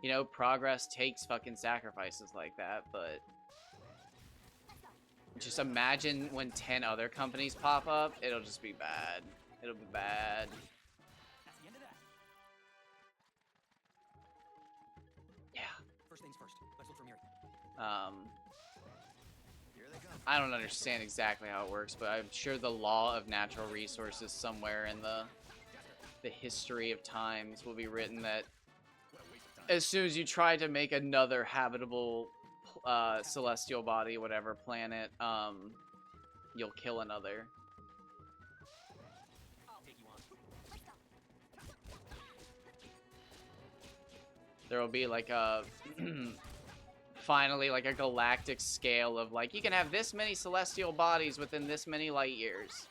You know, progress takes fucking sacrifices like that, but... just imagine when 10 other companies pop up, it'll just be bad. It'll be bad. That's the end of that. Yeah. First things first. Let's look for Miri. Here they come. I don't understand exactly how it works, but I'm sure the law of natural resources somewhere in the history of times will be written that What a waste of time. as soon as you try to make another habitable celestial body, whatever planet, you'll kill another. I'll take you on. There will be like a finally like a galactic scale of like you can have this many celestial bodies within this many light years.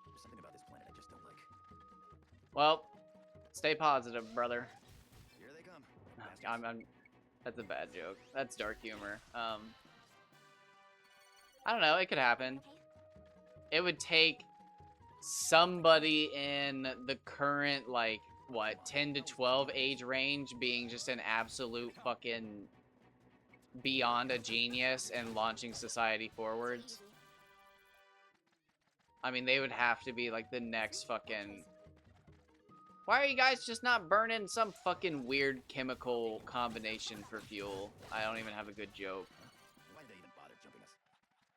There's something about this planet I just don't like. Well, stay positive, brother. Here they come. I'm that's a bad joke. That's dark humor. I don't know, it could happen. It would take somebody in the current like what 10 to 12 age range being just an absolute fucking beyond a genius and launching society forwards. I mean, they would have to be like the next fucking... Why are you guys just not burning some fucking weird chemical combination for fuel? I don't even have a good joke. Why did they even bother jumping us?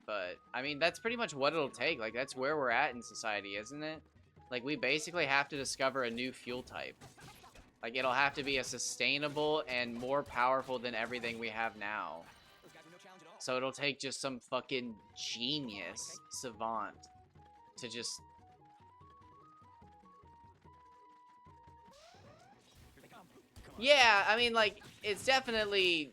But, I mean, that's pretty much what it'll take. Like, that's where we're at in society, isn't it? Like, we basically have to discover a new fuel type. Like, it'll have to be a sustainable and more powerful than everything we have now. Those guys are no challenge at all. So it'll take just some fucking genius savant to just... Here they come. Yeah, I mean, like, it's definitely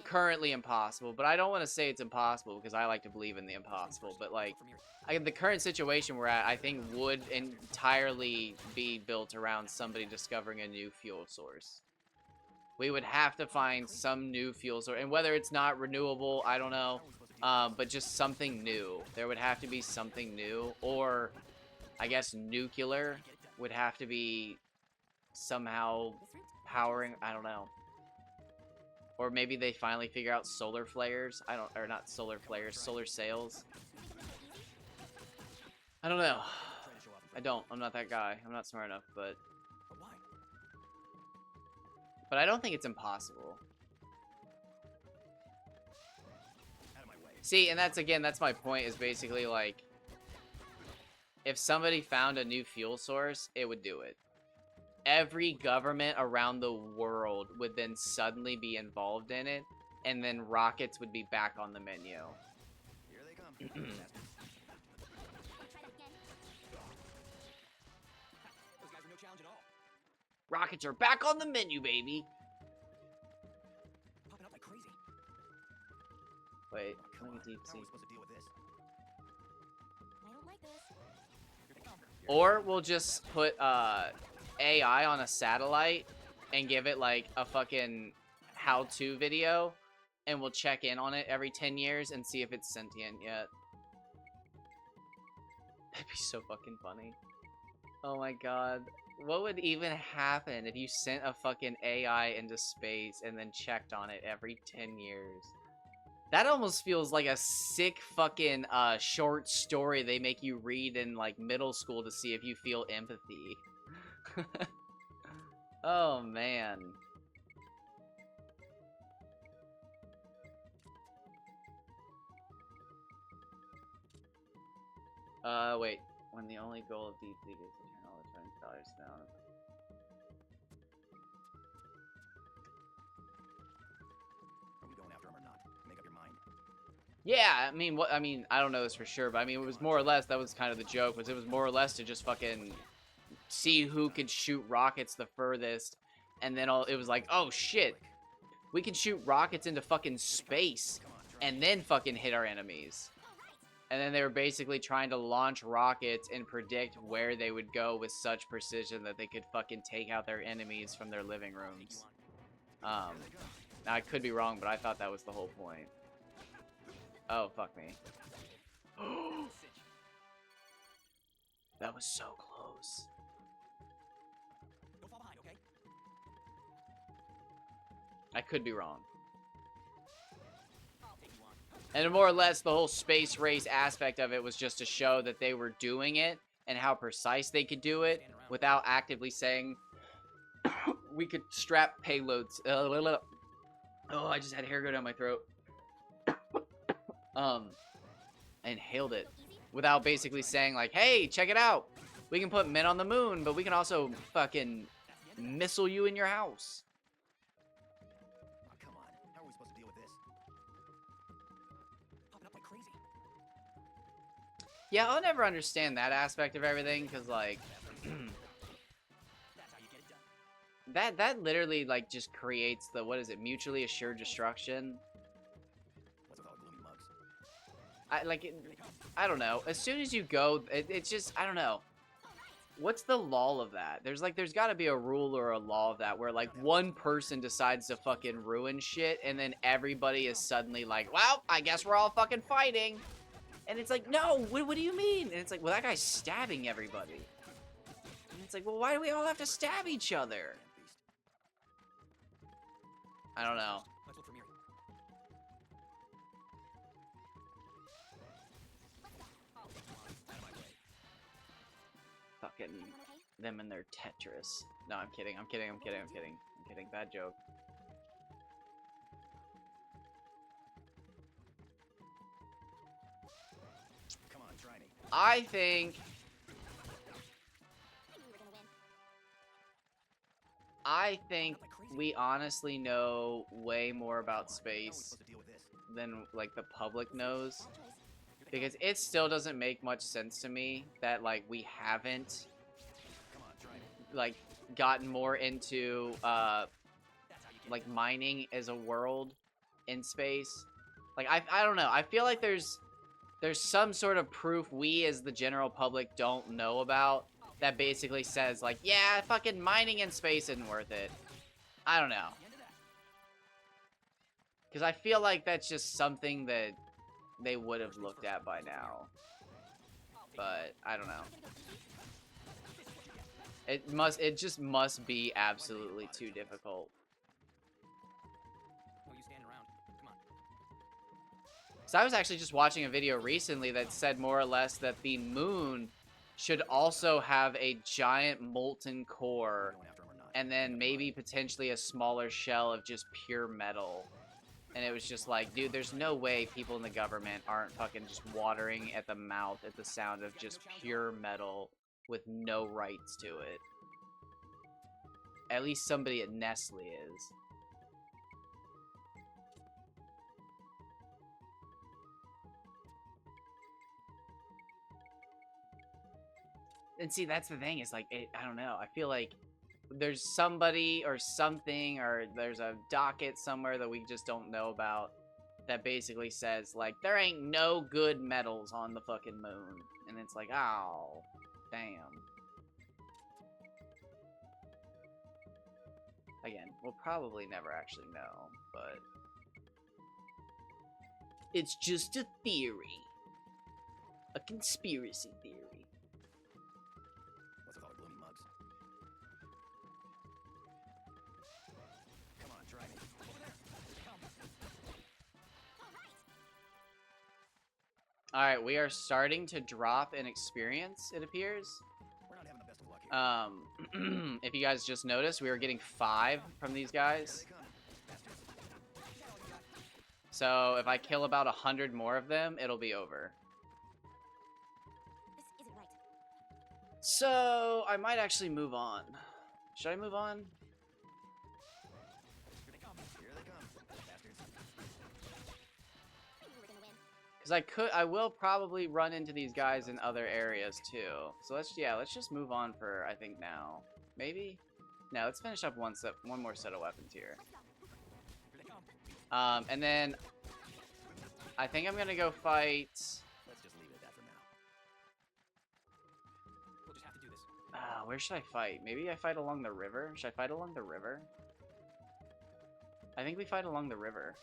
currently impossible, but I don't want to say it's impossible because I like to believe in the impossible. But, like, For Miri. the current situation we're at, I think, would entirely be built around somebody discovering a new fuel source. We would have to find some new fuel source, and whether it's not renewable, I don't know, but just something new. There would have to be something new, or I guess nuclear would have to be somehow powering, I don't know. Or maybe they finally figure out solar flares. Or not solar flares, solar sails. I don't know. Try to show off in front I'm not that guy. I'm not smart enough, but But why? I don't think it's impossible. Out of my way. See, and that's my point, is basically like, if somebody found a new fuel source, it would do it. Every government around the world would then suddenly be involved in it, and then rockets would be back on the menu. Here they come. Bastards. Those guys are no challenge at all. Rockets are back on the menu, baby! Popping up like crazy. Wait, Come let me on. deep How are see. we supposed to deal with this? I don't like this. Here they come. Or we'll just put AI on a satellite and give it like a fucking how-to video, and we'll check in on it every 10 years and see if it's sentient yet. That'd be so fucking funny. Oh my god. What would even happen if you sent a fucking AI into space and then checked on it every 10 years? That almost feels like a sick fucking short story they make you read in like middle school to see if you feel empathy. Oh man. Wait. When the only goal of Deep League is to turn all the $20 down. Are we going after him or not? Make up your mind. Yeah, I mean, I don't know this for sure, but I mean, it was more or less, that was kind of the joke, was it was more or less to just fucking see who could shoot rockets the furthest, and then it was like, oh shit, we can shoot rockets into fucking space, Come on, try. and then fucking hit our enemies. And then they were basically trying to launch rockets and predict where they would go with such precision that they could fucking take out their enemies from their living rooms. Now I could be wrong, but I thought that was the whole point. Oh, fuck me. That was so close. Don't fall behind, okay? I could be wrong. I'll take you on. And more or less, the whole space race aspect of it was just to show that they were doing it and how precise they could do it without actively saying we could strap payloads. Oh, I just had hair go down my throat. I inhaled it without basically saying like, hey, check it out. We can put men on the moon, but we can also fucking missile you in your house. Oh, come on. How are we supposed to deal with this? Popping up like crazy. Yeah, I'll never understand that aspect of everything, because like That's how you get it done. that literally like just creates the, what is it, mutually assured destruction. What's with all the gloomy mugs? I don't know. As soon as you go, it's just, I don't know. What's the law of that? There's got to be a rule or a law of that where like one person decides to fucking ruin shit and then everybody is suddenly like, well, I guess we're all fucking fighting. And it's like, no, what do you mean? And it's like, well, that guy's stabbing everybody. And it's like, well, why do we all have to stab each other? I don't know. Let's look for Miri. I'll take you on. Out of my way. Fucking Everyone okay? them and their Tetris. No, I'm kidding. I'm kidding. Bad joke. Come on, try me. I think I knew we were gonna win. we honestly know way more about How are we space supposed to deal with this? than like the public knows, Bad choice. because it still doesn't make much sense to me that like we haven't Come on, try me. like gotten more into That's how you get like mining as a world in space. Like I don't know. I feel like there's some sort of proof we as the general public don't know about that basically says like, yeah, fucking mining in space isn't worth it. I don't know. the end of that. Because I feel like that's just something that they would have looked at by now. But I don't know. It just must be absolutely too difficult. No use standing around. Come on. So I was actually just watching a video recently that said more or less that the moon should also have a giant molten core Going after him or not? and then maybe potentially a smaller shell of just pure metal. And it was just like, dude, there's no way people in the government aren't fucking just watering at the mouth at the sound of just pure metal with no rights to it. At least somebody at Nestle is. And see, that's the thing, is like, I don't know. I feel like there's somebody or something, or there's a docket somewhere that we just don't know about that basically says, like, there ain't no good metals on the fucking moon. And it's like, oh, damn. Again, we'll probably never actually know, but it's just a theory. A conspiracy theory. What's with all the gloomy mugs? Come on, try me. Over there. Here they come. All right. Alright, we are starting to drop in experience, it appears. We're not having the best of luck here. If you guys just noticed, we were getting 5 from these Here guys. they come. Bastards. So if I kill about 100 more of them, it'll be over. This isn't right. So I might actually move on. Should I move on? Here they come. Here they come. Bastards. I knew we were gonna win. Because I will probably run into these guys in other areas too. So let's just move on for, I think, now. Maybe? No, let's finish up one more set of weapons here. Let's go. Here they come. And then I think I'm gonna go fight. Let's just leave Where should I fight? Maybe I fight along the river? Should I fight along the river? I think we fight along the river.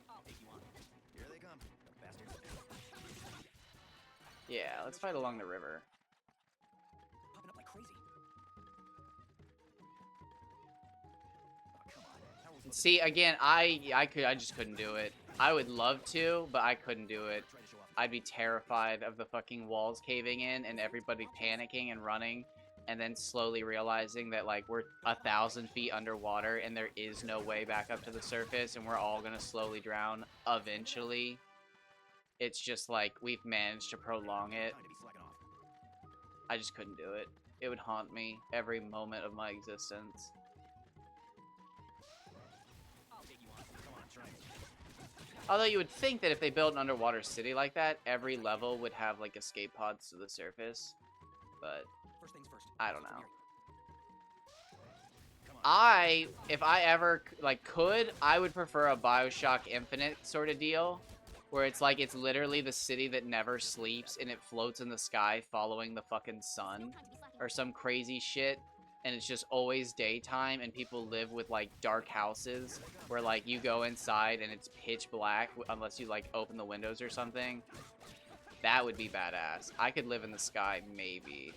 I'll take you on. Here they come, the bastards. Yeah, let's fight along the river. Popping up like crazy. Oh, come on. How are we supposed to See, again, I just couldn't do it. I would love to, but I couldn't do it. try to show off? I'd be terrified of the fucking walls caving in and everybody panicking and running, and then slowly realizing that, like, we're 1,000 feet underwater and there is no way back up to the surface and we're all gonna slowly drown eventually. It's just like, we've managed to prolong it. Time to be slacking off. I just couldn't do it. It would haunt me every moment of my existence. I'll take you on. Come on, try it. Although you would think that if they built an underwater city like that, every level would have, like, escape pods to the surface. But First things first. I don't Let's know. look for If I ever, like, could, I would prefer a BioShock Infinite sort of deal. Where it's like, it's literally the city that never sleeps and it floats in the sky following the fucking sun. Time to be slacking Or off. some crazy shit. And it's just always daytime and people live with, like, dark houses. Where, like, you go inside and it's pitch black unless you, like, open the windows or something. That would be badass. I could live in the sky, maybe.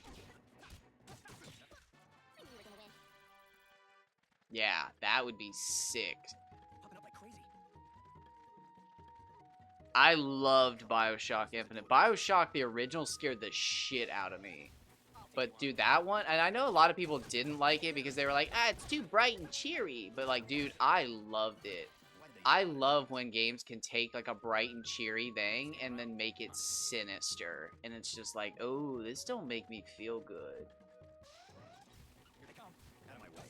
I knew we were gonna win. Yeah, that would be sick. Popping up like crazy. I loved BioShock Infinite. BioShock, the original, scared the shit out of me. But, dude, that one, and I know a lot of people didn't like it because they were like, it's too bright and cheery. But, like, dude, I loved it. Why did they I love when games can take, like, a bright and cheery thing and then make it sinister. And it's just like, oh, this don't make me feel good. Here they come. out of my way?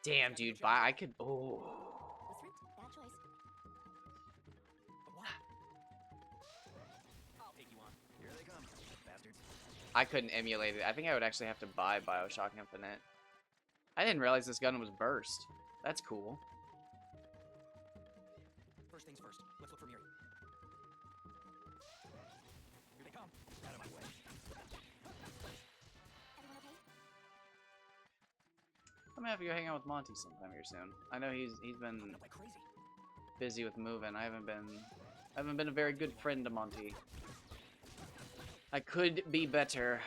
Damn, dude, I could, oh. Was fruit. Bad choice. But why? I'll take you on. Here they come, bastards. I couldn't emulate it. I think I would actually have to buy BioShock Infinite. I didn't realize this gun was burst. That's cool. First things first. Let's look for Miri. Here they come. Out of my way. Everyone okay? I'm gonna have to go hang out with Monty sometime here soon. I know he's been Popping up like crazy. busy with moving. I haven't been a very good friend to Monty. I could be better.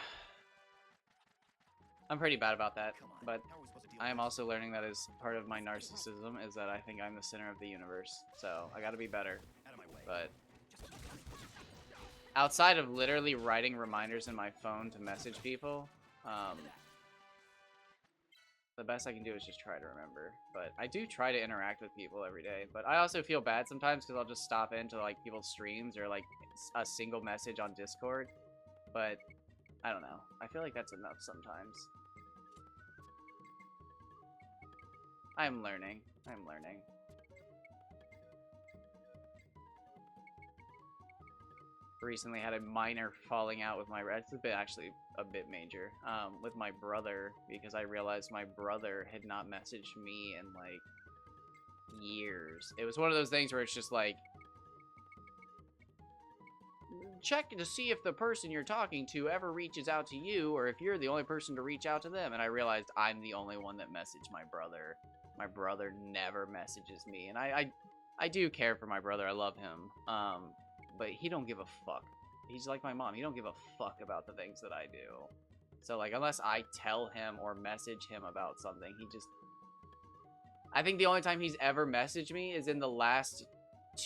I'm pretty bad about that, Come on. but How are we supposed to deal I am with also learning that as part of my narcissism is that I think I'm the center of the universe. So I gotta be better. this? Out of my way. But Just keep coming. outside of literally writing reminders in my phone to message people, the best I can do is just try to remember. But I do try to interact with people every day. But I also feel bad sometimes because I'll just stop into like people's streams or like a single message on Discord. But I don't know. I feel like that's enough sometimes. I'm learning. I'm learning. Recently had a minor falling out with my it's been actually a bit major with my brother because I realized my brother had not messaged me in like years. It was one of those things where it's just like check to see if the person you're talking to ever reaches out to you or if you're the only person to reach out to them, and I realized I'm the only one that messaged my brother. My brother never messages me, and I do care for my brother. I love him. But he don't give a fuck. He's like my mom. He don't give a fuck about the things that I do. So, like, unless I tell him or message him about something, he just... I think the only time he's ever messaged me is in the last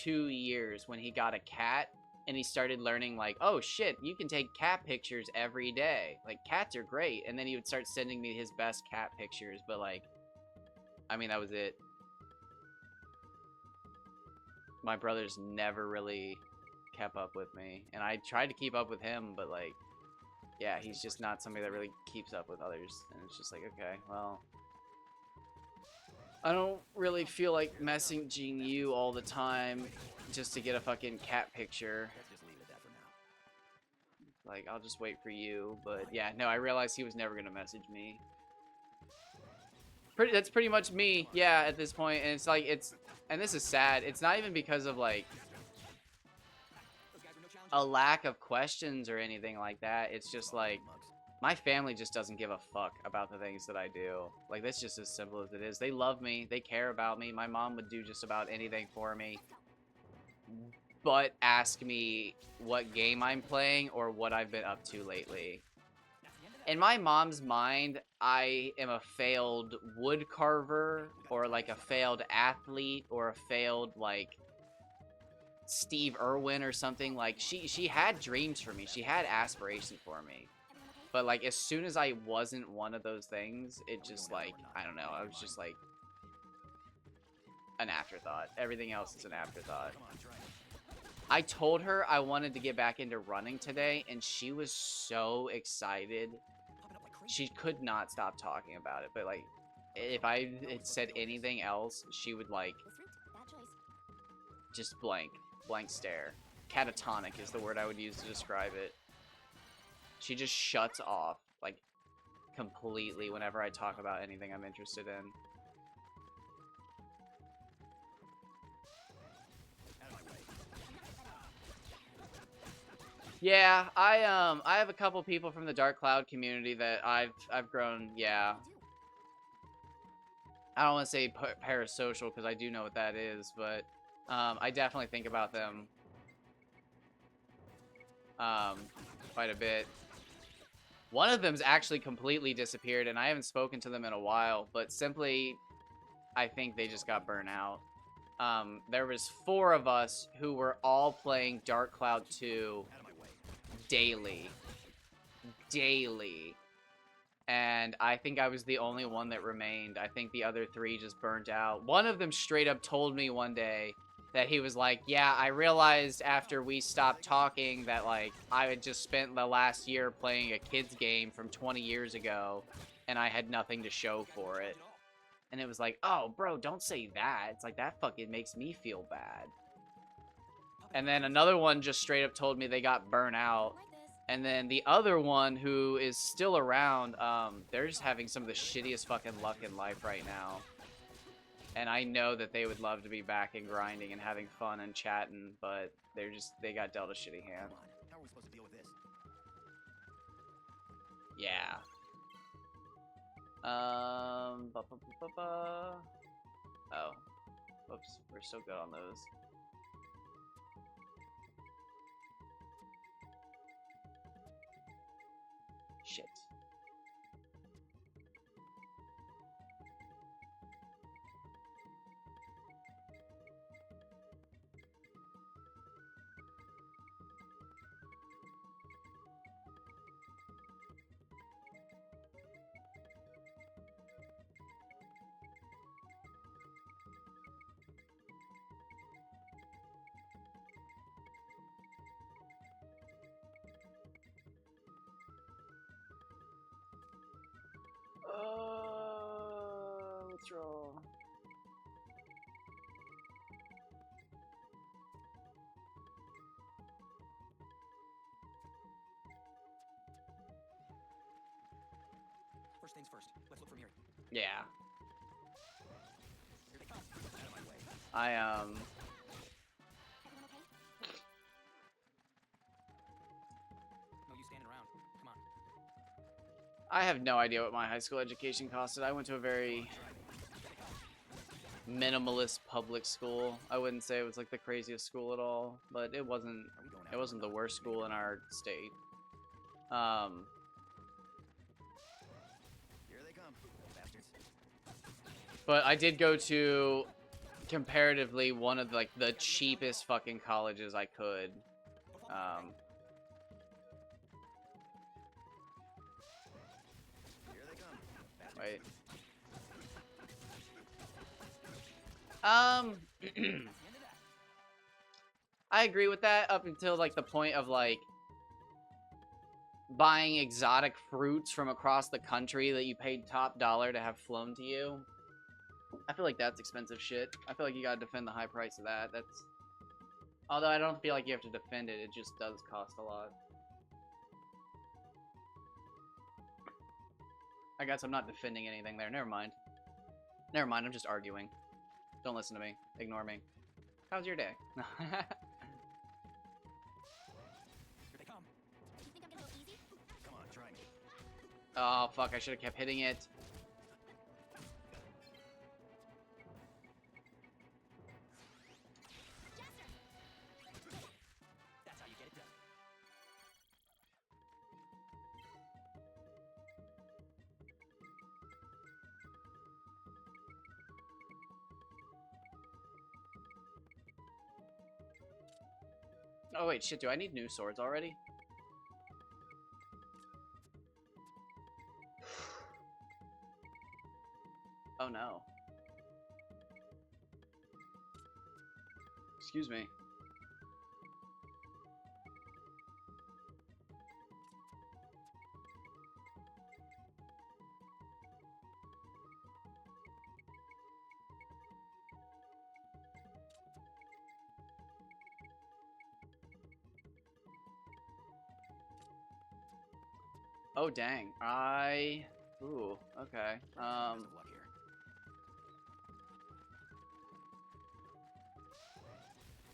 2 years when he got a cat, and he started learning, like, oh, shit, you can take cat pictures every day. Like, cats are great. And then he would start sending me his best cat pictures, but, like, I mean, that was it. My brother's never really kept up with me, and I tried to keep up with him, but like, yeah, he's just not somebody that really keeps up with others, and it's just like, okay, well, I don't really feel like messaging you all the time just to get a fucking cat picture. Let's just leave it at that for now. Like, I'll just wait for you, but yeah, no, I realized he was never gonna message me. That's pretty much me, yeah, at this point, and it's like, and this is sad, it's not even because of like, Those guys were no challenge a lack of questions or anything like that. It's just like my family just doesn't give a fuck about the things that I do. Like, that's just as simple as it is. They love me. They care about me. My mom would do just about anything for me. But ask me what game I'm playing or what I've been up to lately. In my mom's mind, I am a failed wood carver or like a failed athlete or a failed like Steve Irwin or something. Like she had dreams for me. She had aspirations for me. But like as soon as I wasn't one of those things, it just like I don't know, I was just like an afterthought. Everything else is an afterthought. I told her I wanted to get back into running today, and she was so excited. She could not stop talking about it, but like, if I had said anything else, she would like, This route, bad choice. just blank stare. Catatonic is the word I would use to describe it. She just shuts off, like, completely whenever I talk about anything I'm interested in. Yeah, I have a couple people from the Dark Cloud community that I've grown, yeah. I don't want to say parasocial because I do know what that is, but I definitely think about them quite a bit. One of them's actually completely disappeared, and I haven't spoken to them in a while, but simply, I think they just got burnt out. There was 4 of us who were all playing Dark Cloud 2 daily. And I think I was the only one that remained. I think the other 3 just burnt out. One of them straight up told me one day that he was like, yeah, I realized after we stopped talking that, like, I had just spent the last year playing a kid's game from 20 years ago, and I had nothing to show for it. And it was like, oh, bro, don't say that. It's like, that fucking makes me feel bad. And then another one just straight up told me they got burnt out. And then the other one, who is still around, they're just having some of the shittiest fucking luck in life right now. And I know that they would love to be back and grinding and having fun and chatting, but they got dealt a shitty hand. How are we supposed to deal with this? Yeah. Oh. Whoops, we're so good on those. Shit. Let's roll. First things first. Let's look for Miri. Yeah. Here they come. Out of my way. I Everyone okay? No use standing around. Come on. I have no idea what my high school education costed. I went to a very minimalist public school. I wouldn't say it was like the craziest school at all, but it wasn't the worst school in our state. Here they come, bastards. But I did go to comparatively one of like the cheapest fucking colleges I could. Here they come, bastards. Wait. I agree with that up until like the point of like buying exotic fruits from across the country that you paid top dollar to have flown to you. I feel like that's expensive shit. I feel like you gotta defend the high price of that. That's, although I don't feel like you have to defend it, it just does cost a lot. I guess I'm not defending anything there. Never mind. Never mind, I'm just arguing. Don't listen to me. Ignore me. How's your day? Oh, fuck. I should have kept hitting it. That's how you get it done. Oh, wait. Shit. Do I need new swords already? Oh, no. Excuse me. Oh, dang. Ooh, okay. Of luck here.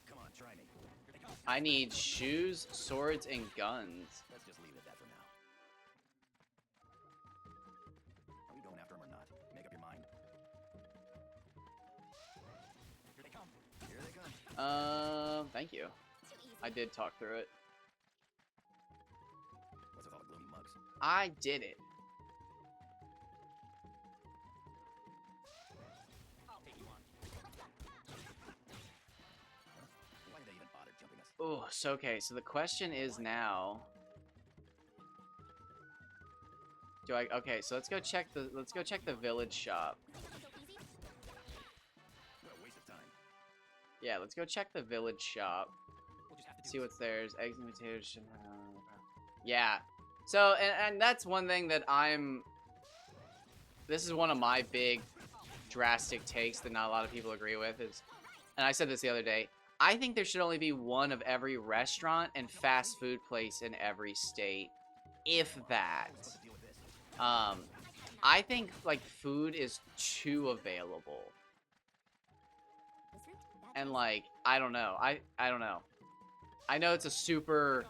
Come on, try me. Here they come. I need shoes, swords, and guns. Let's just leave it at that for now. Are we going after him or not? Make up your mind. Here they come. Here they come. Thank you. Too easy. I did talk through it. What's with all the gloomy mugs? I did it. I'll take you on. Why did they even bother jumping us? Oh, so okay. So the question is now. Okay, so let's go check the village shop. So easy. What a waste of time. Yeah, let's go check the village shop. We'll just have to do See this. what's there. Eggs and potatoes. Yeah. So and that's one thing that this is one of my big drastic takes that not a lot of people agree with is, and I said this the other day, I think there should only be one of every restaurant and fast food place in every state, if that. What's the deal with this? I think like food is too available. This route, that And choice. like I don't know. I don't know. I know it's a super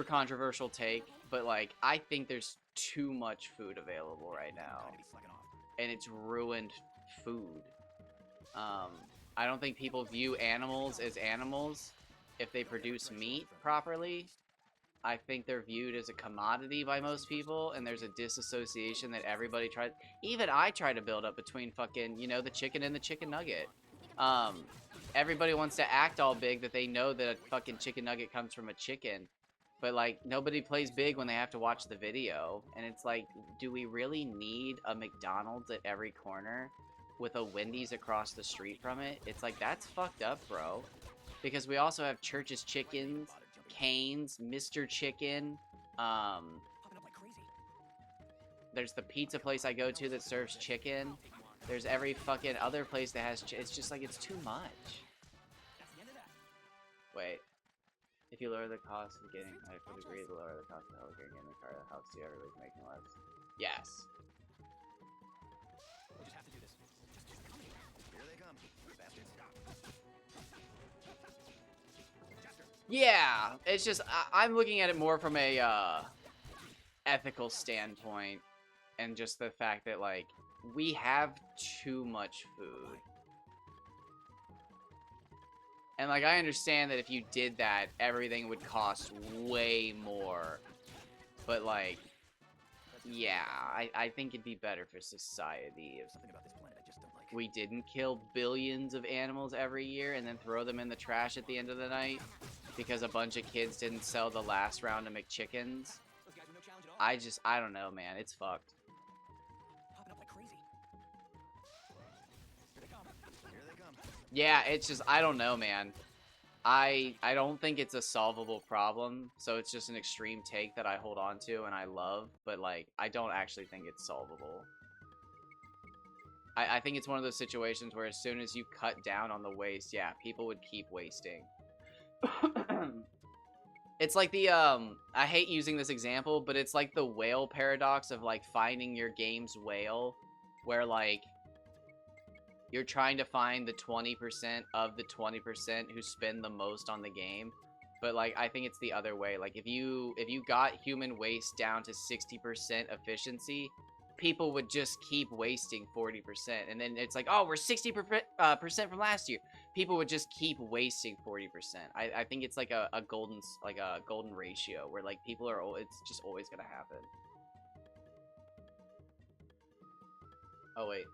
controversial take, but like I think there's too much food available right now, Kind of be slacking off. and it's ruined food. I don't think people view animals as animals if they produce meat properly. I think they're viewed as a commodity by most people, and there's a disassociation that everybody tried. Even I try to build up between fucking, you know, the chicken and the chicken nugget. Everybody wants to act all big that they know that a fucking chicken nugget comes from a chicken, but like nobody plays big when they have to watch the video. And it's like, do we really need a McDonald's at every corner with a Wendy's across the street from it? It's like, that's fucked up, bro. Because we also have Church's Chickens, Bother jumping us. Cane's, Mr. Chicken. Popping up like crazy. There's the pizza place I go to that serves chicken. I'll take you on. There's every fucking other place that has. It's just like it's too much. That's the end of that. Wait. If you lower the cost of getting, I would agree to lower the cost of healthcare getting the car that helps you. Everybody's making less. Yes. We'll just have to do this. Just come here. Here they come. Bastards. Chester. Yeah. It's just I'm looking at it more from a ethical standpoint, and just the fact that like we have too much food. And like I understand that if you did that, everything would cost way more. But like, yeah, I think it'd be better for society if There's something about this planet I just don't like. we didn't kill billions of animals every year and then throw them in the trash at the end of the night because a bunch of kids didn't sell the last round of McChickens. Those guys were no challenge at all. I don't know, man. It's fucked. Popping up like crazy. Here they come. Here they come. Yeah, it's just I don't know, man. I don't think it's a solvable problem, so it's just an extreme take that I hold on to and I love, but like I don't actually think it's solvable. I think it's one of those situations where as soon as you cut down on the waste, yeah, people would keep wasting. It's like the I hate using this example, but it's like the whale paradox of like finding your game's whale, where like you're trying to find the 20% of the 20% who spend the most on the game, But like I think it's the other way. Like if you got human waste down to 60% efficiency, people would just keep wasting 40%, and then it's like, oh, we're 60% from last year. People would just keep wasting 40%. I think it's like a golden ratio where like people are, it's just always gonna happen. Oh wait.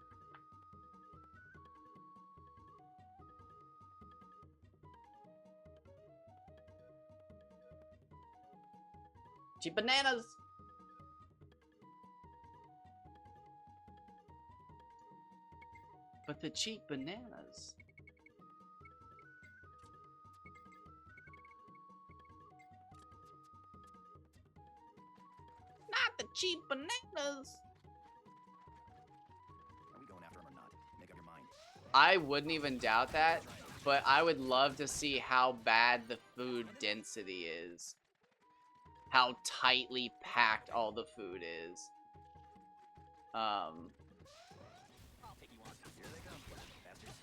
Cheap bananas. But the cheap bananas. Not the cheap bananas. Are we going after him or not? Make up your mind. I wouldn't even doubt that, but I would love to see how bad the food density is. How tightly packed all the food is. I'll take you on. Here they come, bastards.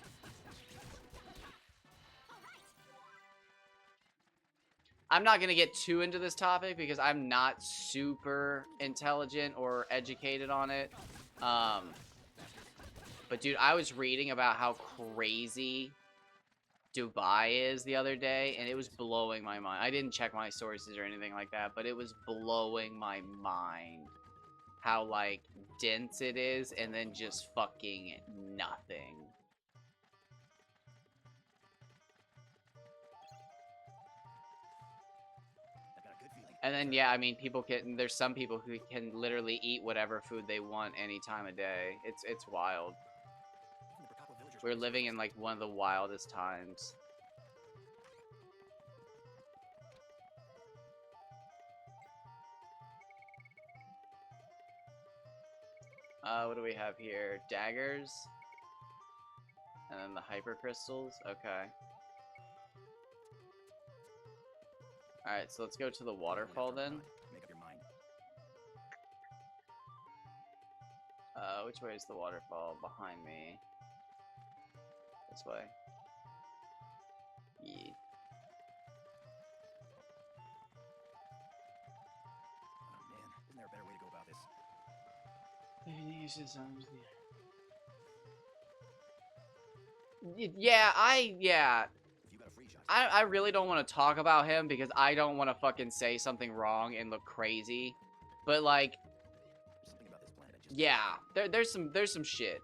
I'm not gonna get too into this topic because I'm not super intelligent or educated on it. But dude, I was reading about how crazy Dubai is the other day, and it was blowing my mind. I didn't check my sources or anything like that, but it was blowing my mind how like dense it is, and then just fucking nothing. I've got a good feeling. And then yeah, I mean, there's some people who can literally eat whatever food they want any time of day. It's wild. Even the Brakakwa villagers We're living in like one of the wildest times. What do we have here? Daggers. And then the hyper crystals. Okay. Alright, so let's go to the waterfall then. Make up your mind. Which way is the waterfall? Behind me. This way. Yeah. Oh man, isn't there a better way to go about this? Yeah, If you got a free shot. I really don't want to talk about him because I don't want to fucking say something wrong and look crazy. But like, There's something about this planet I just. yeah, there's some shit.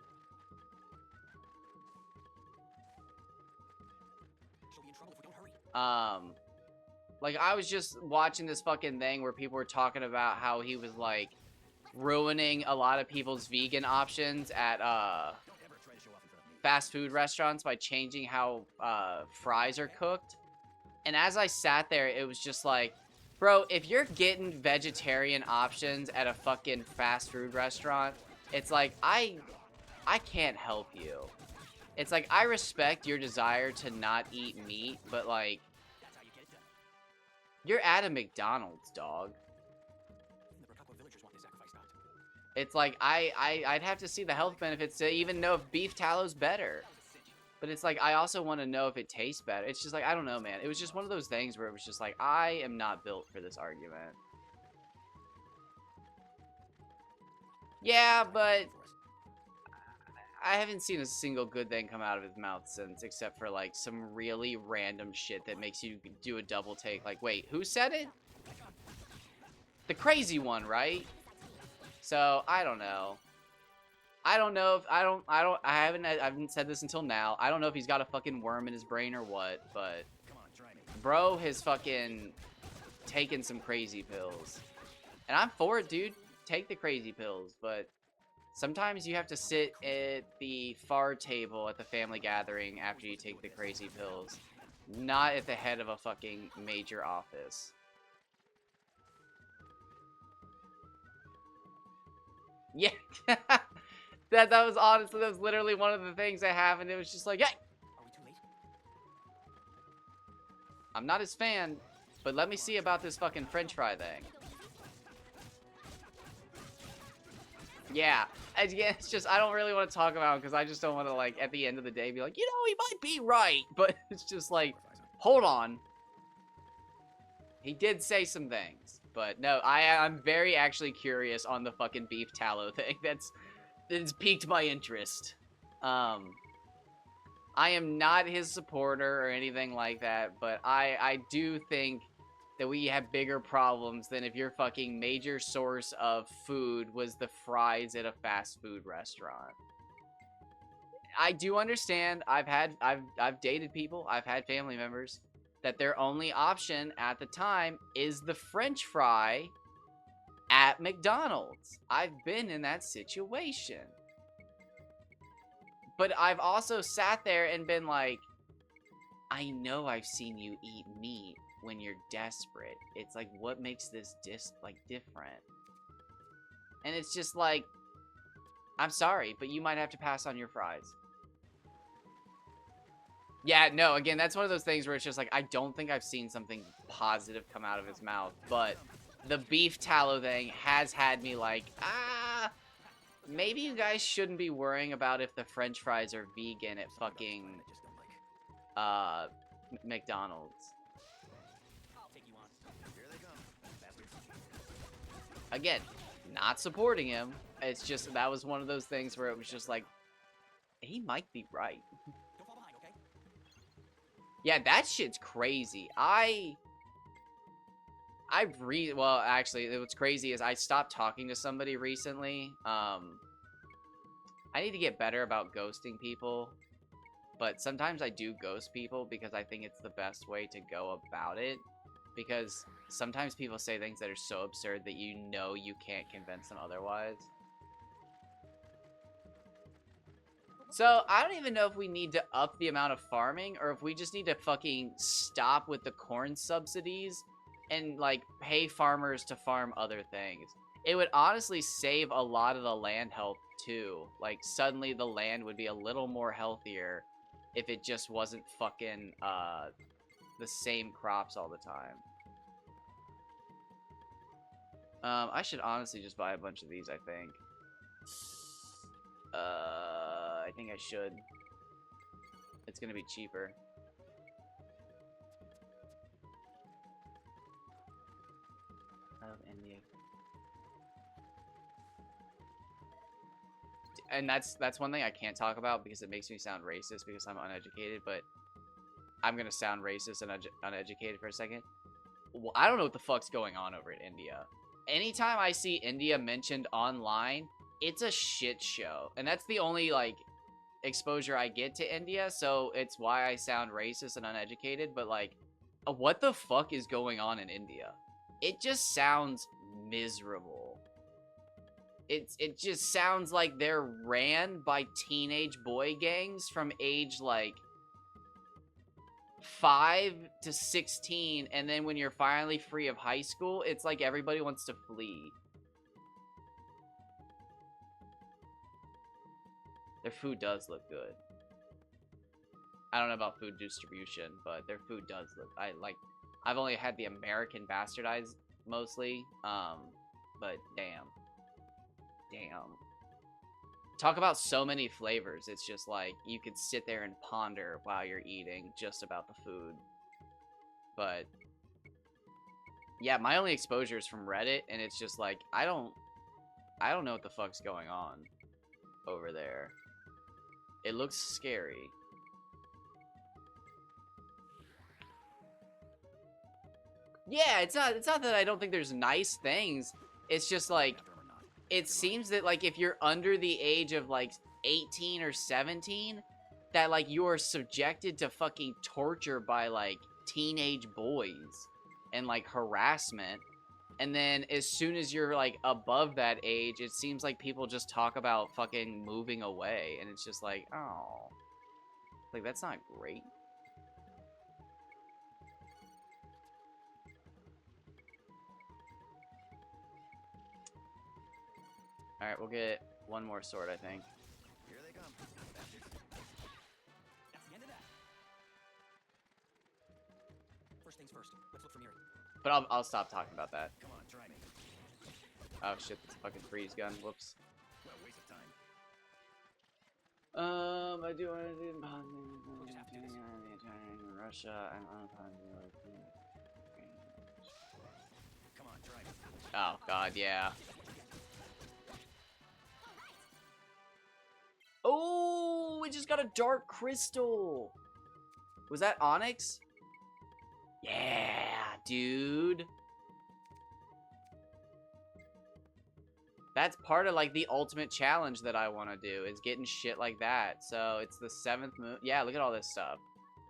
She'll be in trouble if we don't hurry. Like I was just watching this fucking thing where people were talking about how he was like ruining a lot of people's vegan options at Don't ever try to show off in front of me. fast food restaurants by changing how fries are cooked. And as I sat there, it was just like, bro, if you're getting vegetarian options at a fucking fast food restaurant, it's like I can't help you. It's like I respect your desire to not eat meat, but like That's how you get it done. you're at a McDonald's, dog. Even the Brakakwa villagers want this sacrifice stopped. It's like I'd have to see the health benefits to even know if beef tallow's better. That was a cinch. But it's like I also want to know if it tastes better. It's just like I don't know, man. It was just one of those things where it was just like I am not built for this argument. Yeah, but For us. I haven't seen a single good thing come out of his mouth since, except for like some really random shit that makes you do a double take. Like, wait, who said it? The crazy one, right? So I don't know. I don't know if I haven't said this until now. I don't know if he's got a fucking worm in his brain or what, but Come on, try me. bro has fucking taken some crazy pills. And I'm for it, dude. Take the crazy pills, but sometimes you have to sit at the far table at the family gathering after you take the crazy pills. Not at the head of a fucking major office. Yeah. that was honestly, that was literally one of the things that happened. It was just like, hey, Are we too late? I'm not his fan, but let me see about this fucking french fry thing. Yeah, it's just, I don't really want to talk about him because I just don't want to, like, at the end of the day be like, you know, he might be right. But it's just like, hold on. He did say some things, but no, I'm very actually curious on the fucking beef tallow thing. That's piqued my interest. I am not his supporter or anything like that, but I do think that we have bigger problems than if your fucking major source of food was the fries at a fast food restaurant. I do understand. I've dated people. I've had family members that their only option at the time is the French fry at McDonald's. I've been in that situation. But I've also sat there and been like, I know I've seen you eat meat when you're desperate. It's like, what makes this different? And it's just like, I'm sorry, but you might have to pass on your fries. Yeah, no, again, that's one of those things where it's just like, I don't think I've seen something positive come out of his mouth, but the beef tallow thing has had me like, maybe you guys shouldn't be worrying about if the French fries are vegan at fucking, McDonald's. I'll take you on. Here they come, bastards. Again, not supporting him. It's just, that was one of those things where it was just like, he might be right. Don't fall behind, okay? Yeah, that shit's crazy. Well, actually, what's crazy is I stopped talking to somebody recently. I need to get better about ghosting people, but sometimes I do ghost people because I think it's the best way to go about it, because sometimes people say things that are so absurd that you know you can't convince them otherwise. So, I don't even know if we need to up the amount of farming, or if we just need to fucking stop with the corn subsidies and, like, pay farmers to farm other things. It would honestly save a lot of the land health, too. Like, suddenly the land would be a little more healthier if it just wasn't fucking, the same crops all the time. I should honestly just buy a bunch of these, I think. I think I should. It's gonna be cheaper. Of India. And that's one thing I can't talk about because it makes me sound racist because I'm uneducated, but I'm gonna sound racist and uneducated for a second. Well, I don't know what the fuck's going on over in India. Anytime I see India mentioned online, it's a shit show. And that's the only, like, exposure I get to India, so it's why I sound racist and uneducated, but, like, what the fuck is going on in India? It just sounds miserable. It just sounds like they're ran by teenage boy gangs from age, like, 5 to 16, and then when you're finally free of high school, it's like everybody wants to flee. Their food does look good. I don't know about food distribution, but their food does look... I've only had the American bastardized, mostly, but damn. Damn. Talk about so many flavors. It's just like, you could sit there and ponder while you're eating just about the food. But, yeah, my only exposure is from Reddit, and it's just like, I don't know what the fuck's going on over there. It looks scary. Yeah, it's not that I don't think there's nice things. It's just like, it seems that, like, if you're under the age of, like, 18 or 17, that, like, you are subjected to fucking torture by, like, teenage boys and, like, harassment. And then as soon as you're, like, above that age, it seems like people just talk about fucking moving away. And it's just like, oh. Like, that's not great. Alright, we'll get one more sword, I think. Here they come, bastards. That's the end of that. First things first. Let's look for Miri. But I'll stop talking about that. Come on, try me. Oh shit, this fucking freeze gun. Whoops. What a waste of time. I do want to do just have to do this. Russia. I'm unpopular. Oh god, yeah. Oh, we just got a dark crystal. Was that Onyx? Yeah, dude. That's part of like the ultimate challenge that I want to do is getting shit like that. So it's the 7th moon. Yeah, look at all this stuff.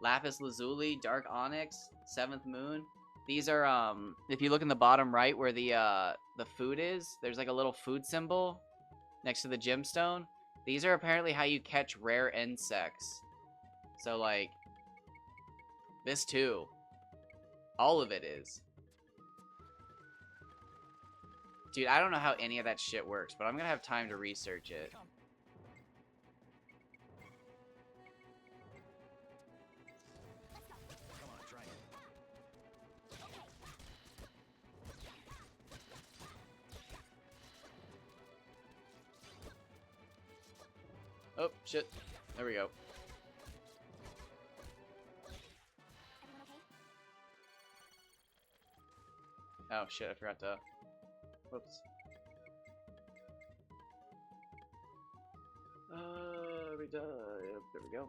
Lapis Lazuli, Dark Onyx, 7th moon. These are if you look in the bottom right where the food is, there's like a little food symbol next to the gemstone. These are apparently how you catch rare insects. So like this too. All of it is. Dude, I don't know how any of that shit works, but I'm gonna have time to research it. Come. Come on, try it. Oh, shit. There we go. Everyone okay? Oh, shit, I forgot to... Whoops. Yep, there we go.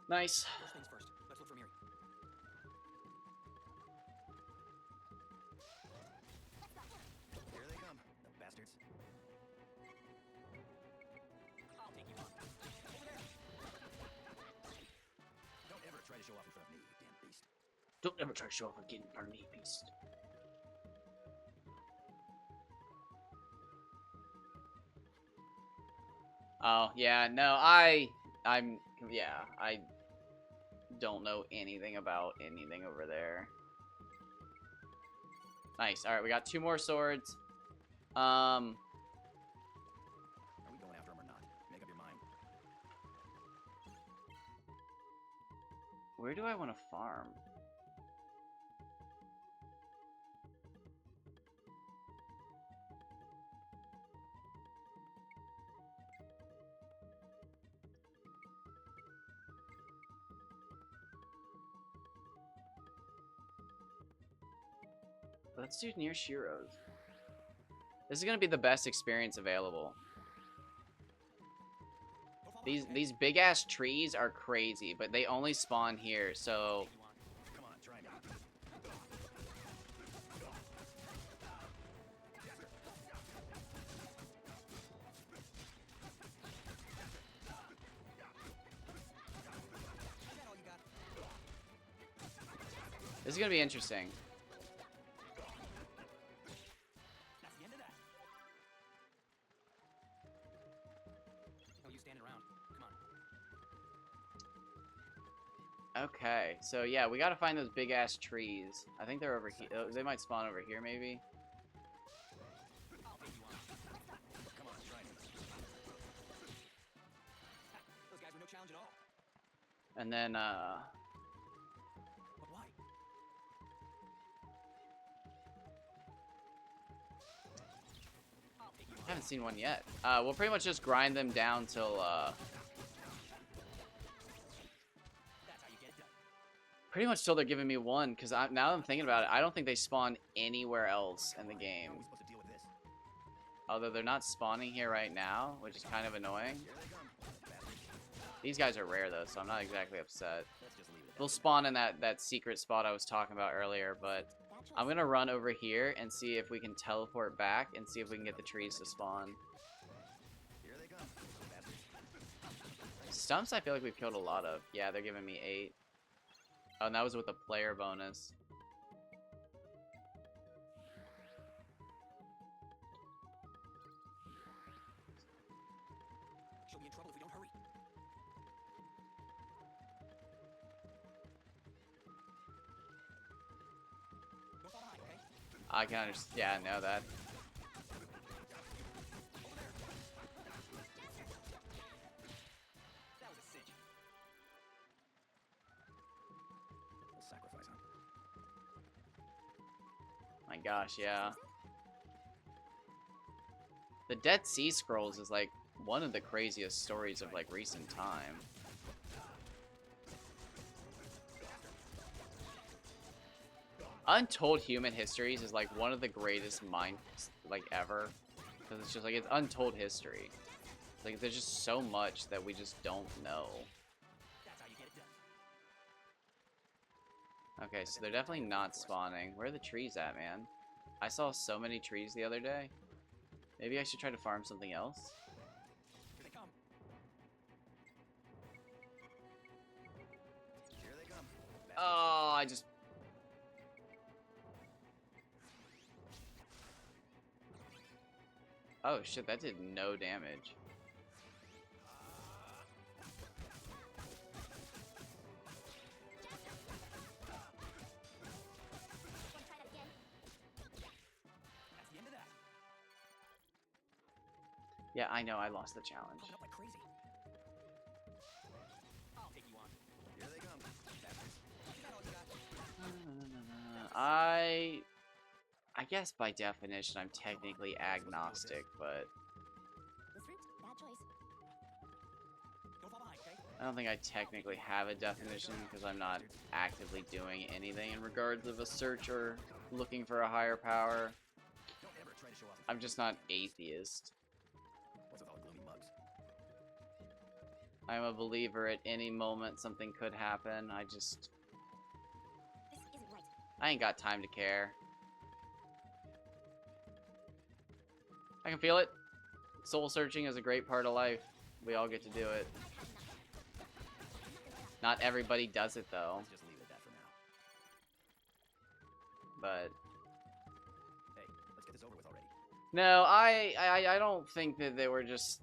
Nice. First things first. Let's look for Miri. Here they come, the bastards. I'll take you on. Over there. Don't ever try to show off in front of me, you damn beast. Don't ever try to show off again in front of me, beast. Oh, yeah, no, I don't know anything about anything over there. Nice. All right, we got 2 more swords. Are we going after him or not? Make up your mind. Where do I want to farm? Let's do near Shiro's. This is gonna be the best experience available. Go follow These us, okay? these big ass trees are crazy, but they only spawn here, so Take you on. Come on, try me. Is that all you got? this is gonna be interesting. That's the end of that. No use standing around. Come on. Okay, so yeah, we gotta find those big ass trees. I think they're over here. They might spawn over here, maybe. I'll take you on. Come on, try me. Those guys were no challenge at all. And then, But why? I'll take you on. I haven't seen one yet. We'll pretty much just grind them down till, That's how you get it done. pretty much till they're giving me one, because now that I'm thinking about it, I don't think they spawn anywhere else in the How game. are we supposed to deal with this? Although they're not spawning here right now, which is kind of annoying. Here they come, bastards. These guys are rare though, so I'm not exactly upset. Let's just leave it at They'll that. spawn in that secret spot I was talking about earlier, but Bad choice. I'm gonna run over here and see if we can teleport back and see if we can get the trees to spawn. Here they come, bastards. Stumps I feel like we've killed a lot of. Yeah, they're giving me 8. Oh, and that was with a player bonus. She'll be in trouble if we don't hurry. Don't fall behind, okay? I can understand. Yeah, I know that. That was a cinch. We'll sacrifice, huh? My gosh, yeah. The Dead Sea Scrolls is like one of the craziest stories of like recent time. Untold Human Histories is like one of the greatest minds like ever, because it's just like it's untold history. Like there's just so much that we just don't know. That's how you get it done. Okay, so they're definitely not spawning. Where are the trees at, man? I saw so many trees the other day. Maybe I should try to farm something else. Here they come. Here they come. Oh, I just... Oh shit, that did no damage. Wanna try that again? That's the end of that. Yeah, I know, I lost the challenge. Coming up like crazy. I'll take you on. Here they come. Bastards. Is that all you got? I guess by definition I'm technically agnostic, but This route, bad choice. Don't fall behind, okay? I don't think I technically have a definition because I'm not actively doing anything in regards of a search or looking for a higher power. Don't ever try to show off. I'm just not atheist. What's with all the gloomy mugs? I'm a believer at any moment something could happen. This isn't right. I ain't got time to care. I can feel it. Soul searching is a great part of life. We all get to do it. Not everybody does it though, Let's just leave it at that for now. but Hey, let's get this over with already. no, I don't think that they were just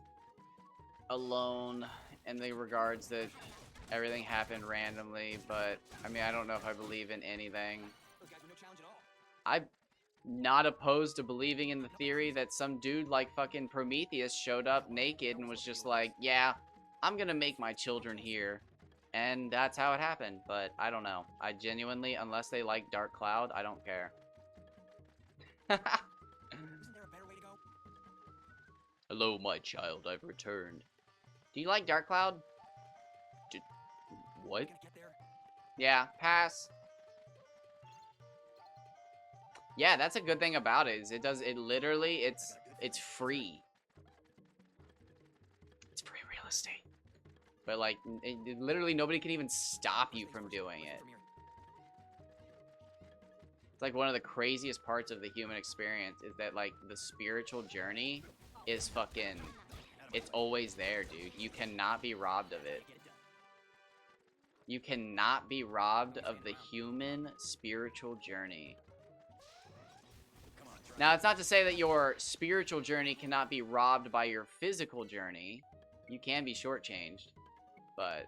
alone in the regards that everything happened randomly, but I mean, I don't know if I believe in anything. Those guys were no challenge at all. I'm not opposed to believing in the theory that some dude like fucking Prometheus showed up naked and was just like, yeah, I'm gonna make my children here. And that's how it happened, but I don't know. I genuinely, unless they like Dark Cloud, I don't care. Isn't there a better way to go? Hello, my child, I've returned. Do you like Dark Cloud? What? You gonna get there? Yeah, pass. Yeah, that's a good thing about it, is it literally, it's free. It's free real estate. But like, literally nobody can even stop you from doing it. From here. It's like one of the craziest parts of the human experience is that like the spiritual journey is fucking, it's always there, dude. You cannot be robbed of it. Get it done. You cannot be robbed of the human spiritual journey. Come on, try. Now, it's not to say that your spiritual journey cannot be robbed by your physical journey. You can be shortchanged, but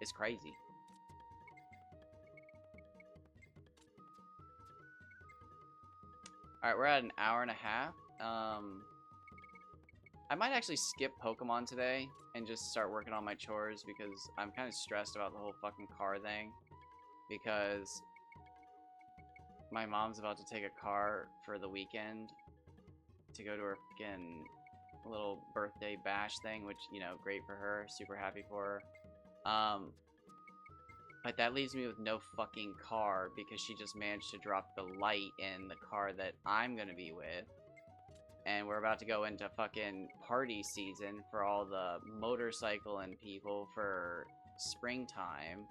it's crazy. Alright, we're at an hour and a half. I might actually skip Pokemon today and just start working on my chores because I'm kind of stressed about the whole fucking car thing. Because my mom's about to take a car for the weekend to go to her fucking little birthday bash thing, which, you know, great for her, super happy for her. But that leaves me with no fucking car because she just managed to drop the light in the car that I'm gonna be with. And we're about to go into fucking party season for all the motorcycle and people for springtime.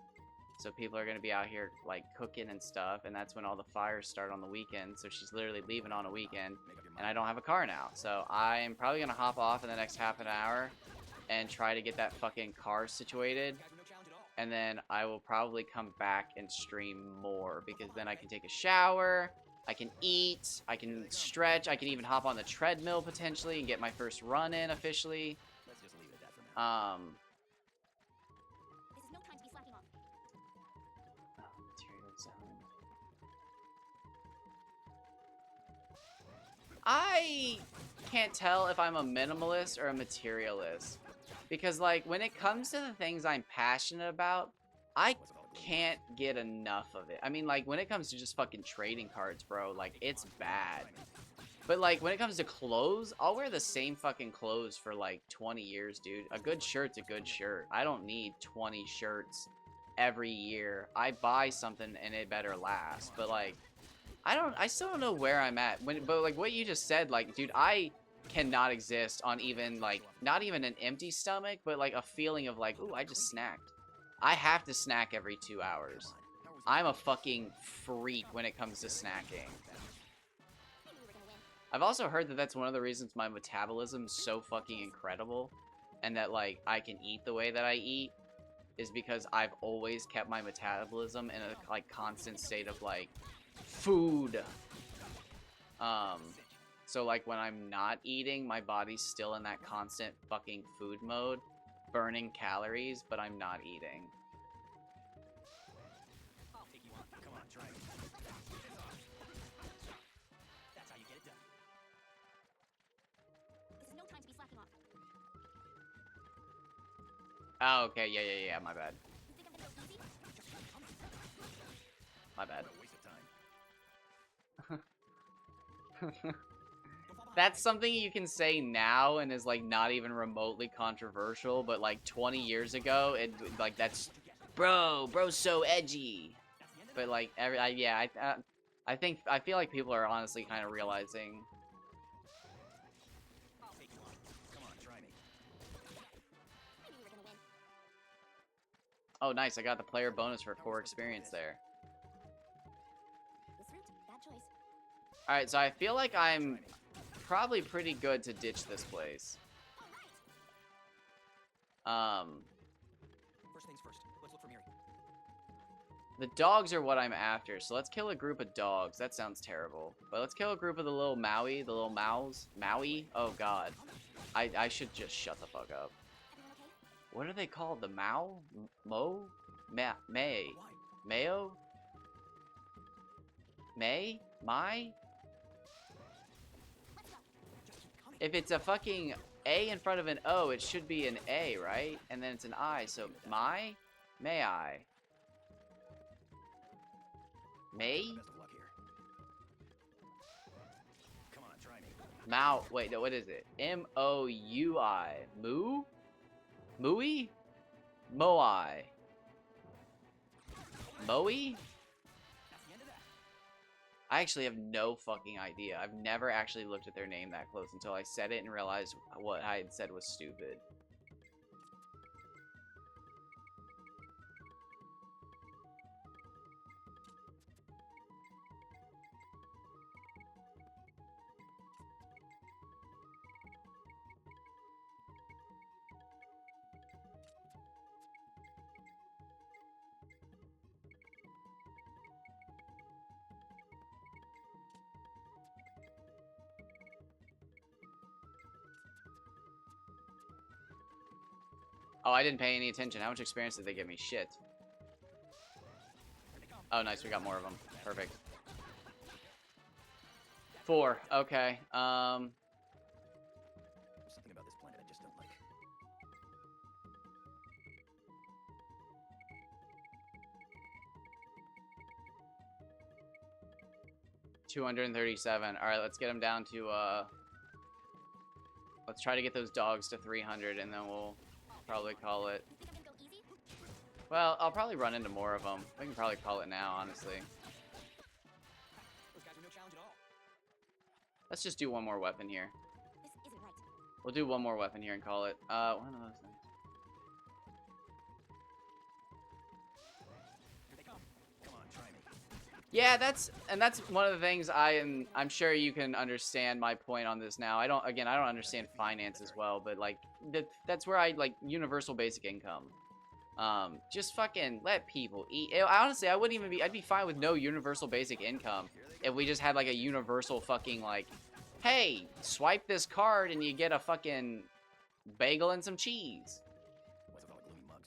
So people are going to be out here like cooking and stuff, and that's when all the fires start on the weekend. So she's literally leaving on a weekend, Make up your and mind. I don't have a car now. So I'm probably going to hop off in the next half an hour and try to get that fucking car situated. Guys were no challenge at all. And then I will probably come back and stream more because then I can take a shower, I can eat, I can stretch, I can even hop on the treadmill potentially and get my first run in officially. Let's just leave it at that for now. This is no time to be slacking off. I can't tell if I'm a minimalist or a materialist. Because, like, when it comes to the things I'm passionate about, I can't get enough of it. I mean, like, when it comes to just fucking trading cards, bro, like, it's bad. But, like, when it comes to clothes, I'll wear the same fucking clothes for, like, 20 years, dude. A good shirt's a good shirt. I don't need 20 shirts every year. I buy something and it better last. But, like, I still don't know where I'm at. But, like, what you just said, like, dude, I cannot exist on even, like, not even an empty stomach, but, like, a feeling of, like, ooh, I just snacked. I have to snack every 2 hours. I'm a fucking freak when it comes to snacking. I've also heard that that's one of the reasons my metabolism is so fucking incredible, and that, like, I can eat the way that I eat, is because I've always kept my metabolism in a, like, constant state of, like, food. So, like, when I'm not eating, my body's still in that constant fucking food mode, burning calories, but I'm not eating. I'll take you on. Come on, try it. That's how you get it done. This is no time to be slacking off. Oh, okay, yeah, my bad. You think I'm gonna go easy? My bad. What a waste of time. That's something you can say now and is, like, not even remotely controversial, but, like, 20 years ago, it, like, that's, bro's so edgy. But, like, I feel like people are honestly kind of realizing. I'll take you on. Come on, try me. I knew we were gonna win. Oh, nice, I got the player bonus for core experience there. This route, bad choice. Alright, so I feel like I'm probably pretty good to ditch this place. First things first. Let's look for Miri. The dogs are what I'm after, so let's kill a group of dogs. That sounds terrible. But let's kill a group of the little Maui, the little Maus. Maui? Oh, God. I should just shut the fuck up. Everyone okay? What are they called? The Mao? Mo? May? Why? Mayo? May? My? Let's go. Just keep coming. If it's a fucking A in front of an O, it should be an A, right? And then it's an I, so my? May I? May? Best of luck here. Come on, try me. Mao. Wait, no, what is it? M-O-U-I. Moo? Mooey? Moai. Moe? That's the end of that. I actually have no fucking idea. I've never actually looked at their name that close until I said it and realized what I had said was stupid. Oh, I didn't pay any attention. How much experience did they give me? Shit. Here they come. Oh, nice. We got more of them. Perfect. 4. Okay. There's something about this planet I just don't like. $237. All right, let's get them down to let's try to get those dogs to 300, and then we'll probably call it. You think I'm gonna go easy? Well, I'll probably run into more of them. We can probably call it now, honestly. Those guys were no challenge at all. Let's just do one more weapon here. This isn't right. We'll do one more weapon here and call it. One of those things. Here they come. Come on, try me. Yeah, that's one of the things I'm sure you can understand my point on this now. I don't understand finance as well, but like that's where I like universal basic income. Just fucking let people eat. Honestly, I'd be fine with no universal basic income if we just had like a universal fucking like, hey, swipe this card and you get a fucking bagel and some cheese. What's with all the gloomy mugs?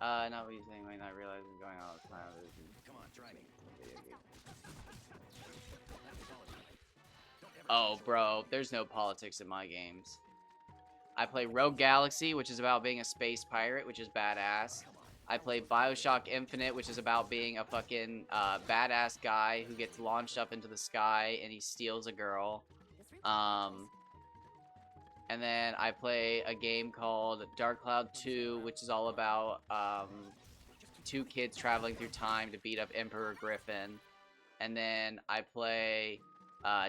Not what you think, might not realize what's going on all the time. Come on, try me. Oh, bro, there's no politics in my games. I play Rogue Galaxy, which is about being a space pirate, which is badass. I play Bioshock Infinite, which is about being a fucking badass guy who gets launched up into the sky and he steals a girl. And then I play a game called Dark Cloud 2, which is all about two kids traveling through time to beat up Emperor Griffin. And then I play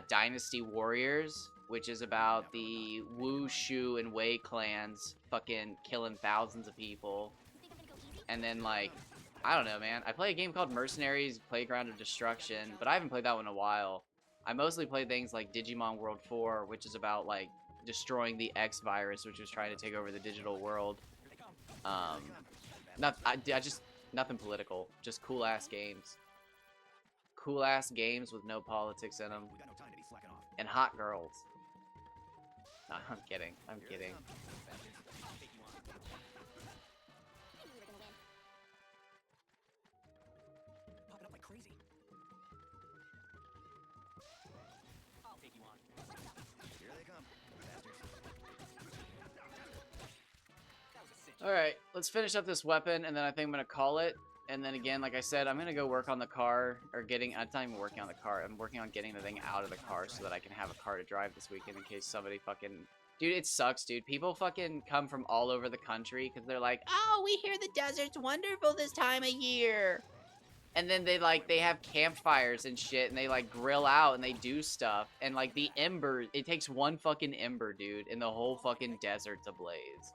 Dynasty Warriors, which is about the Wu, Shu, and Wei clans fucking killing thousands of people. And then, like, I don't know, man. I play a game called Mercenaries Playground of Destruction, but I haven't played that one in a while. I mostly play things like Digimon World 4, which is about, like, destroying the X virus, which was trying to take over the digital world. Nothing political. Just cool-ass games. Cool-ass games with no politics in them. We got no time to be slacking off. And hot girls. No, I'm kidding. I'm kidding. I knew we were gonna win. Pop it up like crazy. I'll take you on. Here they come, bastards. That was a cinch. Alright, let's finish up this weapon, and then I think I'm going to call it. And then again, like I said, I'm going to go work on the car, or getting, I'm not even working on the car, I'm working on getting the thing out of the car so that I can have a car to drive this weekend in case somebody fucking... Dude, it sucks, dude. People fucking come from all over the country because they're like, oh, we hear the desert's wonderful this time of year. And then they, like, they have campfires and shit, and they, like, grill out and they do stuff. And, like, the ember, it takes one fucking ember, dude, and the whole fucking desert's ablaze.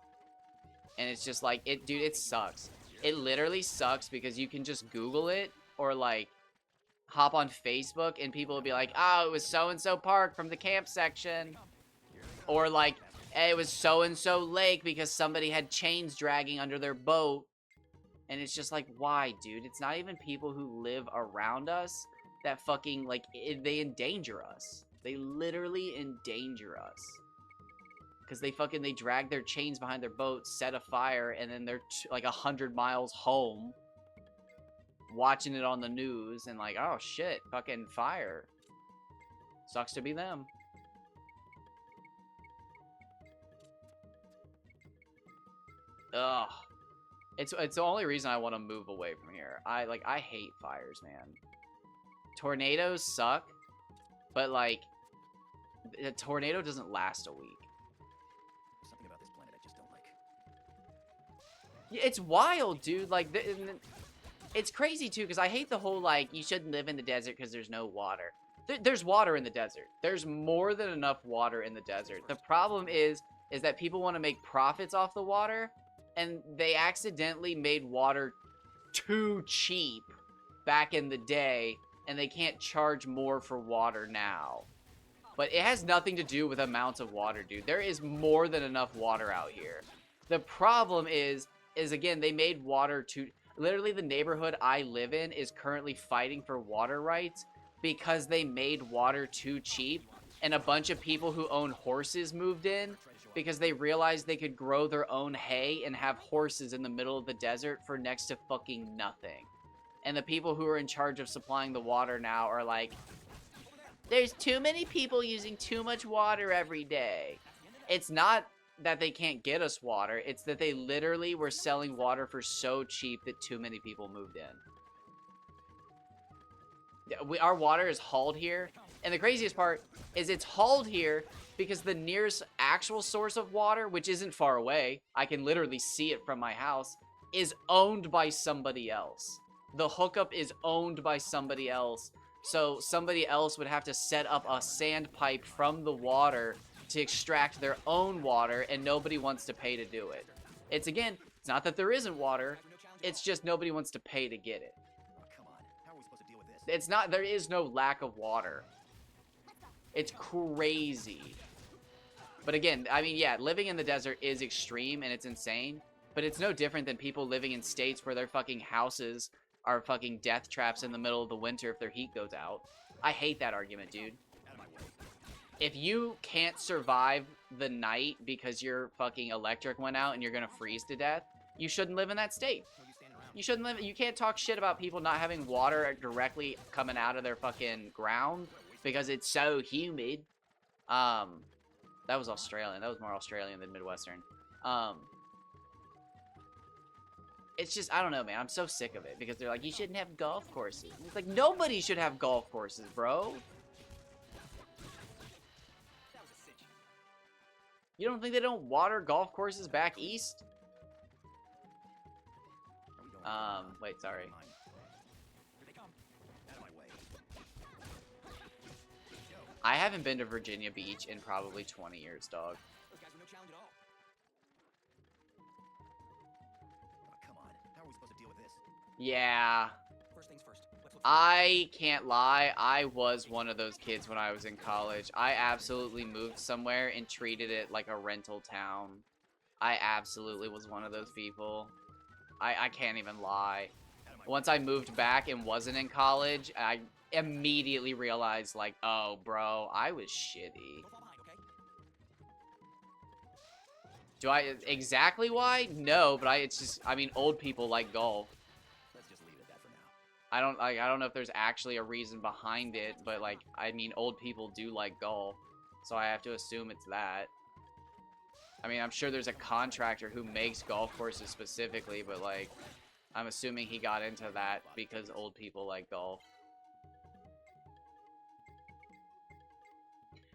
And it's just like, dude, it sucks. It literally sucks because you can just Google it or, like, hop on Facebook and people will be like, oh, it was so-and-so park from the camp section. Or, like, hey, it was so-and-so lake because somebody had chains dragging under their boat. And it's just like, why, dude? It's not even people who live around us that fucking, like, they endanger us. They literally endanger us. Because they drag their chains behind their boat, set a fire, and then they're like 100 miles home watching it on the news and like, oh shit, fucking fire. Sucks to be them. Ugh. It's the only reason I want to move away from here. I hate fires, man. Tornadoes suck, but like, a tornado doesn't last a week. Something about this planet I just don't like. Yeah, it's wild, dude. Like, it's crazy, too, because I hate the whole, like, you shouldn't live in the desert because there's no water. There's water in the desert. There's more than enough water in the desert. The problem is that people want to make profits off the water, and they accidentally made water too cheap back in the day, and they can't charge more for water now. But it has nothing to do with amounts of water, dude. There is more than enough water out here. The problem is again, they made water too... Literally, the neighborhood I live in is currently fighting for water rights because they made water too cheap, and a bunch of people who own horses moved in because they realized they could grow their own hay and have horses in the middle of the desert for next to fucking nothing. And the people who are in charge of supplying the water now are like, there's too many people using too much water every day. It's not that they can't get us water, it's that they literally were selling water for so cheap that too many people moved in. Our water is hauled here, and the craziest part is it's hauled here because the nearest actual source of water, which isn't far away, I can literally see it from my house, is owned by somebody else. The hookup is owned by somebody else, so somebody else would have to set up a sand pipe from the water to extract their own water, and nobody wants to pay to do it. It's not that there isn't water, it's just nobody wants to pay to get it. Oh, come on. How are we supposed to deal with this? It's not, there is no lack of water. It's crazy. But again, I mean, yeah, living in the desert is extreme and it's insane, but it's no different than people living in states where their fucking houses are fucking death traps in the middle of the winter if their heat goes out. I hate that argument, dude. Out of my way. If you can't survive the night because your fucking electric went out and you're gonna freeze to death, you shouldn't live in that state. No use standing around. You shouldn't live. You can't talk shit about people not having water directly coming out of their fucking ground because it's so humid. That was Australian. That was more Australian than Midwestern. It's just, I don't know, man. I'm so sick of it because they're like, you shouldn't have golf courses. And it's like, nobody should have golf courses, bro. That was a cinch. You don't think they don't water golf courses back east? Are we going? Wait, sorry. Mine. Here they come. Out of my way. Yo, I haven't been to Virginia Beach in probably 20 years, dog. Those guys were no challenge at all. oh, come on. How are we supposed to deal with this? Yeah. First things first. Let's look for I can't lie, I was one of those kids when I was in college. I absolutely moved somewhere and treated it like a rental town. I absolutely was one of those people. I can't even lie. Out of my Once I moved back and wasn't in college, I immediately realized, like, oh, bro, I was shitty. Don't fall behind, okay? Do I exactly why? No, but it's just, I mean, old people like golf. Let's just leave it at that for now. I don't know if there's actually a reason behind it, but like, I mean, old people do like golf, so I have to assume it's that. I mean, I'm sure there's a contractor who makes golf courses specifically, but like, I'm assuming he got into that because old people like golf.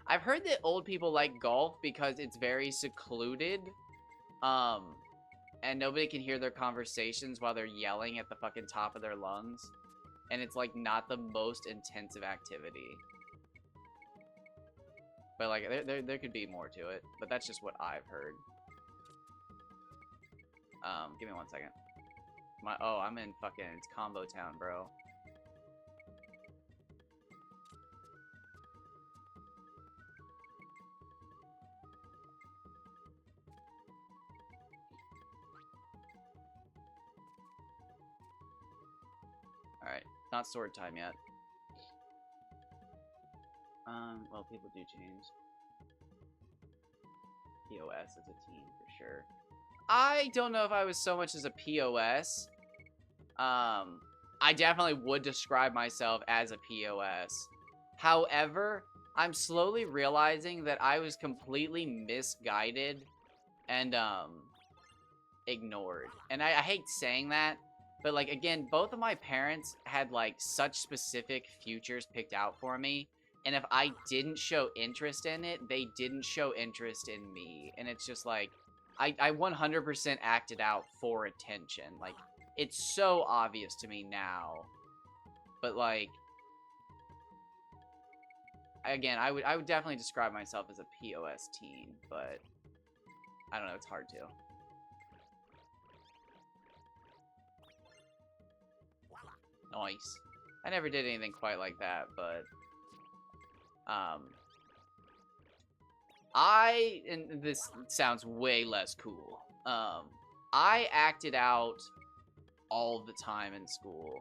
I've heard that old people like golf because it's very secluded, and nobody can hear their conversations while they're yelling at the fucking top of their lungs. And it's, like, not the most intensive activity. But, like, there could be more to it. But that's just what I've heard. Give me 1 second. Oh, I'm in fucking, it's Combo Town, bro. Alright, not sword time yet. Well, people do change. POS as a team, for sure. I don't know if I was so much as a POS. I definitely would describe myself as a POS. However, I'm slowly realizing that I was completely misguided and, ignored. And I hate saying that, but, like, again, both of my parents had, like, such specific futures picked out for me. And if I didn't show interest in it, they didn't show interest in me. And it's just, like, I 100% acted out for attention. Like, it's so obvious to me now. But, like, again, I would definitely describe myself as a POS teen, but I don't know, it's hard to. Nice. I never did anything quite like that, but and this sounds way less cool. I acted out all the time in school.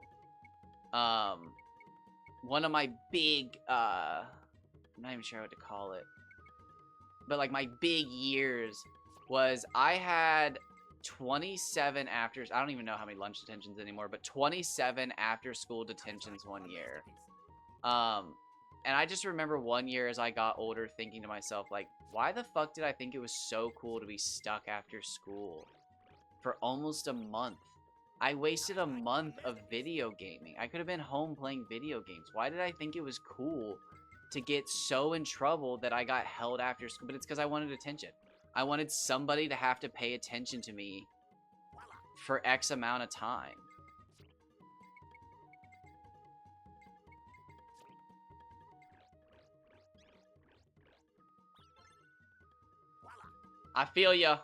One of my big, I'm not even sure what to call it, but like my big years was I had 27 afters. I don't even know how many lunch detentions anymore, but 27 after school detentions one year. And I just remember one year as I got older thinking to myself, like, why the fuck did I think it was so cool to be stuck after school for almost a month? I wasted a month of video gaming. I could have been home playing video games. Why did I think it was cool to get so in trouble that I got held after school? But it's because I wanted attention. I wanted somebody to have to pay attention to me for X amount of time. I feel ya.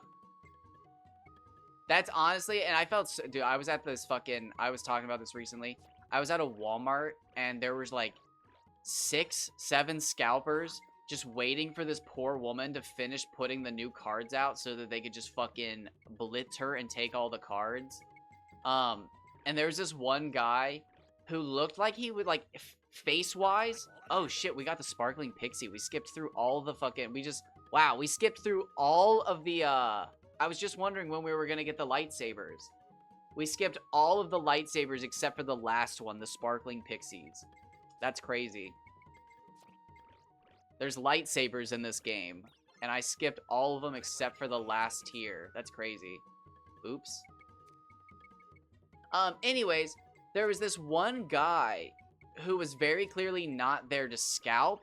That's honestly, and I felt, dude, I was at this fucking, I was talking about this recently. I was at a Walmart, and there was like 6, 7 scalpers just waiting for this poor woman to finish putting the new cards out so that they could just fucking blitz her and take all the cards. And there's this one guy who looked like he would, like, face-wise, oh shit, we got the Sparkling Pixie. We skipped through all the fucking, wow, we skipped through all of the, I was just wondering when we were gonna get the lightsabers. We skipped all of the lightsabers except for the last one, the sparkling pixies. That's crazy. There's lightsabers in this game, and I skipped all of them except for the last tier. That's crazy. Oops. Anyways, there was this one guy who was very clearly not there to scalp.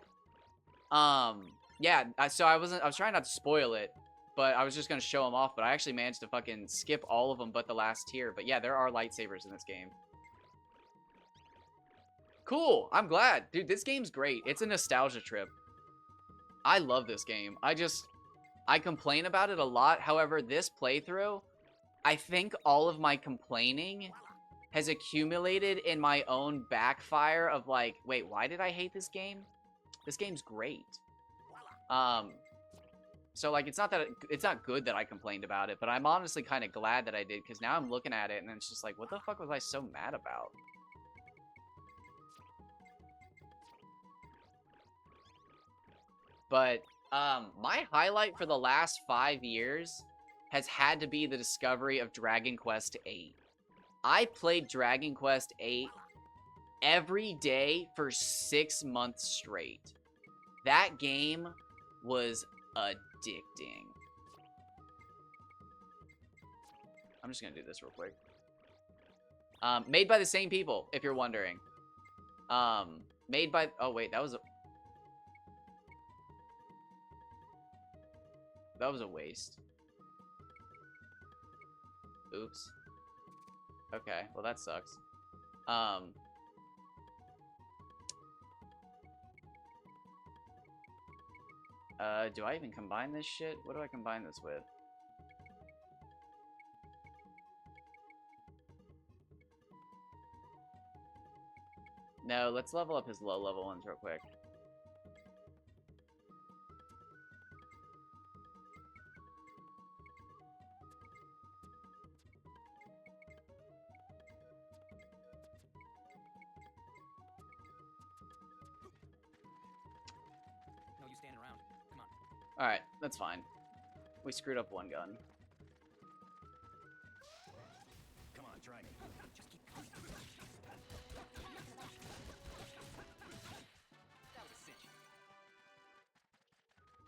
Yeah, so I was trying not to spoil it, but I was just gonna show him off, but I actually managed to fucking skip all of them but the last tier. But yeah, there are lightsabers in this game. Cool, I'm glad. Dude, this game's great. It's a nostalgia trip. I love this game. I complain about it a lot. However, this playthrough, I think all of my complaining has accumulated in my own backfire of like, wait, why did I hate this game? This game's great. So like, it's not good that I complained about it, but I'm honestly kind of glad that I did, because now I'm looking at it and it's just like, what the fuck was I so mad about? But my highlight for the last 5 years has had to be the discovery of Dragon Quest VIII. I played Dragon Quest VIII every day for 6 months straight. That game was addicting. I'm just gonna do this real quick. Made by the same people, if you're wondering. Made by... Oh, wait, that was a waste. Oops. Okay, well that sucks. Do I even combine this shit? What do I combine this with? No, let's level up his low level ones real quick. No use standing around. Come on. Alright, that's fine. We screwed up one gun. Come on, try me. Just keep going. That was a cinch.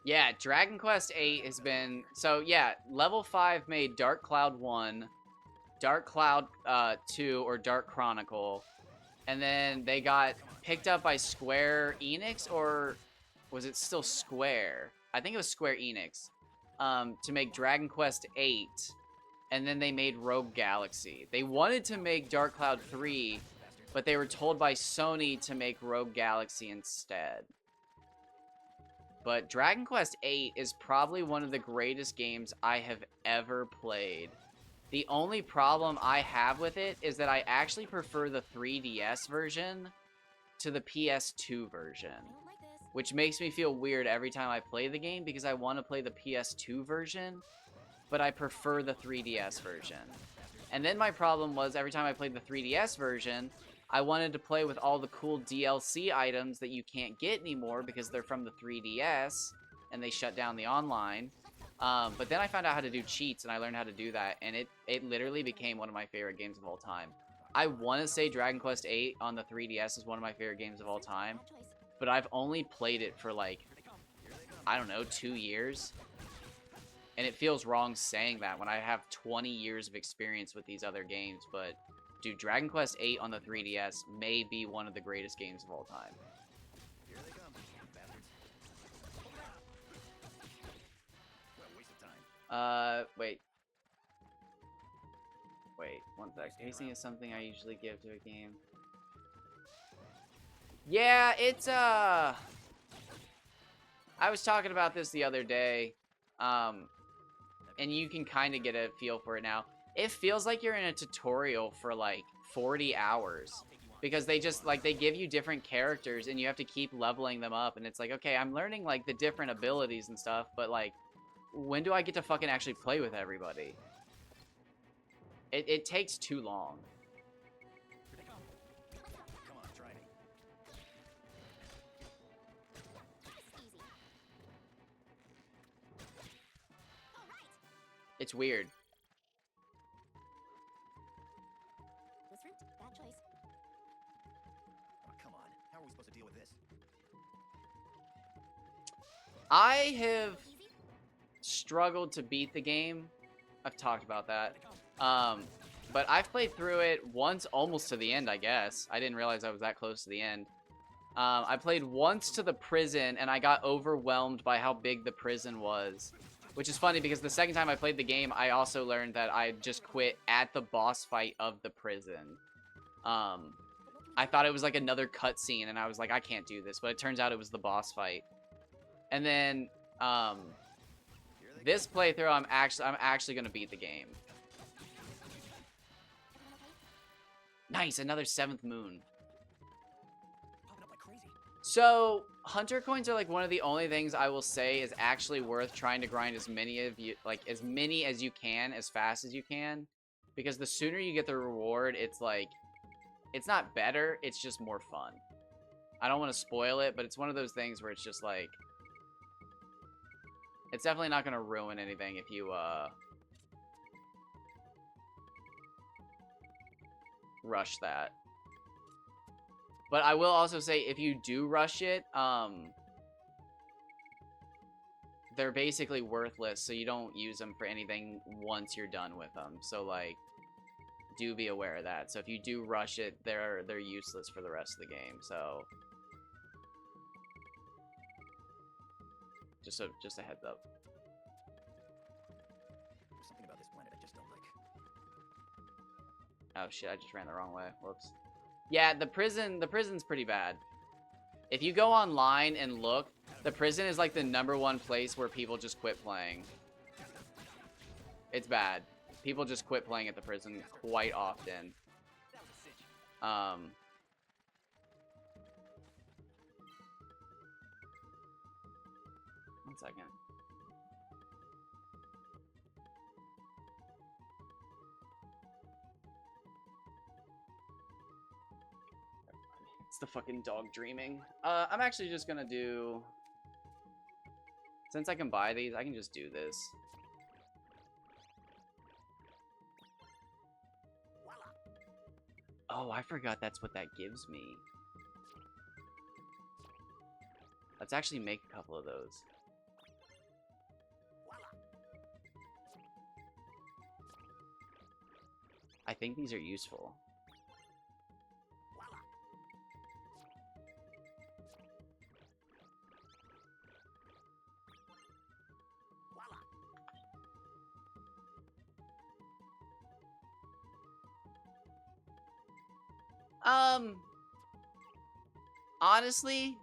Yeah, Dragon Quest VIII has been... So, yeah, level 5 made Dark Cloud 1, Dark Cloud 2, or Dark Chronicle, and then they got picked up by Square Enix, or was it still Square? I think it was Square Enix, to make Dragon Quest VIII, and then they made Rogue Galaxy. They wanted to make Dark Cloud 3, but they were told by Sony to make Rogue Galaxy instead. But Dragon Quest VIII is probably one of the greatest games I have ever played. The only problem I have with it is that I actually prefer the 3DS version to the PS2 version, I don't like this. which makes me feel weird every time I play the game because I want to play the PS2 version, but I prefer the 3DS version. And then my problem was every time I played the 3DS version, I wanted to play with all the cool DLC items that you can't get anymore because they're from the 3DS and they shut down the online. But then I found out how to do cheats and I learned how to do that, and it literally became one of my favorite games of all time. I want to say Dragon Quest VIII on the 3DS is one of my favorite games of all time, Bad choice. but I've only played it for like, I don't know, 2 years. And it feels wrong saying that when I have 20 years of experience with these other games, but dude, Dragon Quest VIII on the 3DS may be one of the greatest games of all time. Here they come, bastards. What a waste of time. Wait, one sec. Pacing is something I usually give to a game. Yeah, it's, I was talking about this the other day, and you can kind of get a feel for it now. It feels like you're in a tutorial for, like, 40 hours. Because they just, like, they give you different characters, and you have to keep leveling them up, and it's like, okay, I'm learning, like, the different abilities and stuff, but, like, when do I get to fucking actually play with everybody? It takes too long. Here they come. Come on, try me. That's easy. All right. It's weird. Was fruit. Bad choice. Oh, come on. How are we supposed to deal with this? I have Easy. struggled to beat the game. I've talked about that. But I've played through it once almost to the end, I guess. I didn't realize I was that close to the end. I played once to the prison, and I got overwhelmed by how big the prison was. Which is funny, because the second time I played the game, I also learned that I just quit at the boss fight of the prison. I thought it was like another cutscene, and I was like, I can't do this. But it turns out it was the boss fight. And then, this playthrough, I'm actually gonna beat the game. Nice, another 7th moon. Popping up like crazy. So, hunter coins are like one of the only things I will say is actually worth trying to grind as many as you can, as fast as you can. Because the sooner you get the reward, it's like, it's not better, it's just more fun. I don't want to spoil it, but it's one of those things where it's just like, it's definitely not going to ruin anything if you, rush that. But I will also say, if you do rush it, they're basically worthless, so you don't use them for anything once you're done with them. So, like, do be aware of that. So if you do rush it, they're useless for the rest of the game. So just a heads up. There's something about this planet I just don't like. Oh shit, I just ran the wrong way. Whoops. Yeah, the prison's pretty bad. If you go online and look, the prison is like the #1 place where people just quit playing. It's bad. People just quit playing at the prison quite often. That was a cinch. One second. It's the fucking dog dreaming. I'm actually just gonna do... Since I can buy these, I can just do this. Oh, I forgot that's what that gives me. Let's actually make a couple of those. I think these are useful. Honestly,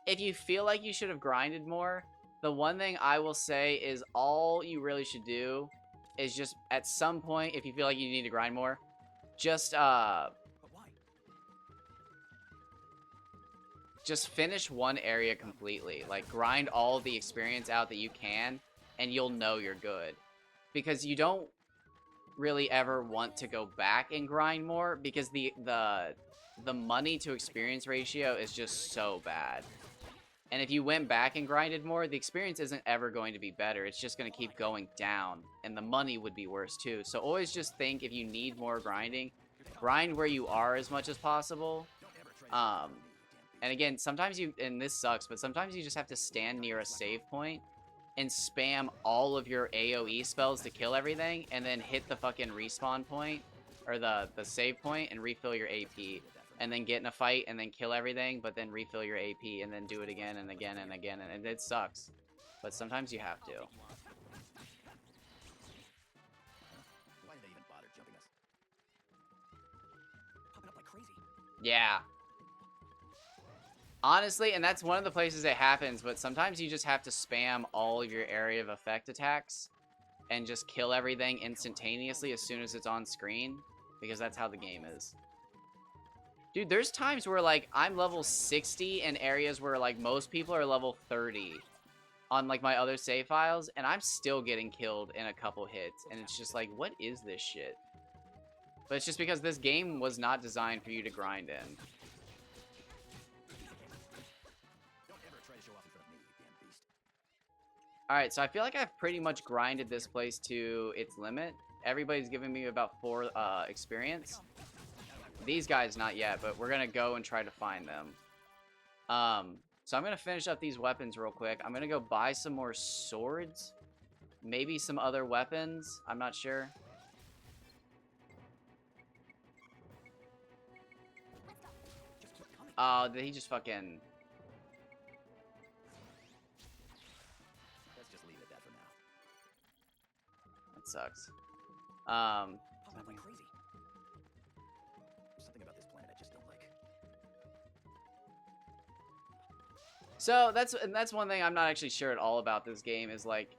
if you feel like you should have grinded more, the one thing I will say is all you really should do is just at some point, if you feel like you need to grind more, just But why? just finish one area completely. Like, grind all the experience out that you can, and you'll know you're good. Because you don't really ever want to go back and grind more, because the money to experience ratio is just so bad. And if you went back and grinded more, the experience isn't ever going to be better. It's just going to keep going down, and the money would be worse too. So always just think, if you need more grinding, grind where you are as much as possible. And again, sometimes and this sucks, but sometimes you just have to stand near a save point and spam all of your AoE spells to kill everything, and then hit the fucking respawn point, or the save point, and refill your AP. And then get in a fight, and then kill everything, but then refill your AP, and then do it again and again and again, and it sucks. But sometimes you have to. Why did they even bother jumping us? Popping up like crazy. Yeah. Honestly, and that's one of the places it happens, but sometimes you just have to spam all of your area of effect attacks and just kill everything instantaneously as soon as it's on screen, because that's how the game is. Dude, there's times where, like, I'm level 60 in areas where, like, most people are level 30 on, like, my other save files, and I'm still getting killed in a couple hits, and it's just like, what is this shit? But it's just because this game was not designed for you to grind in. Don't ever try to show off in front of me, you damn beast. Alright, so I feel like I've pretty much grinded this place to its limit. Everybody's giving me about 4 experience. These guys not yet, but we're gonna go and try to find them. So I'm gonna finish up these weapons real quick. I'm gonna go buy some more swords. Maybe some other weapons. I'm not sure. Just keep coming. Oh, did he just fucking... Let's just leave it at that for now. That sucks. Pop out like crazy. There's something about this planet I just don't like. So that's one thing I'm not actually sure at all about this game is like,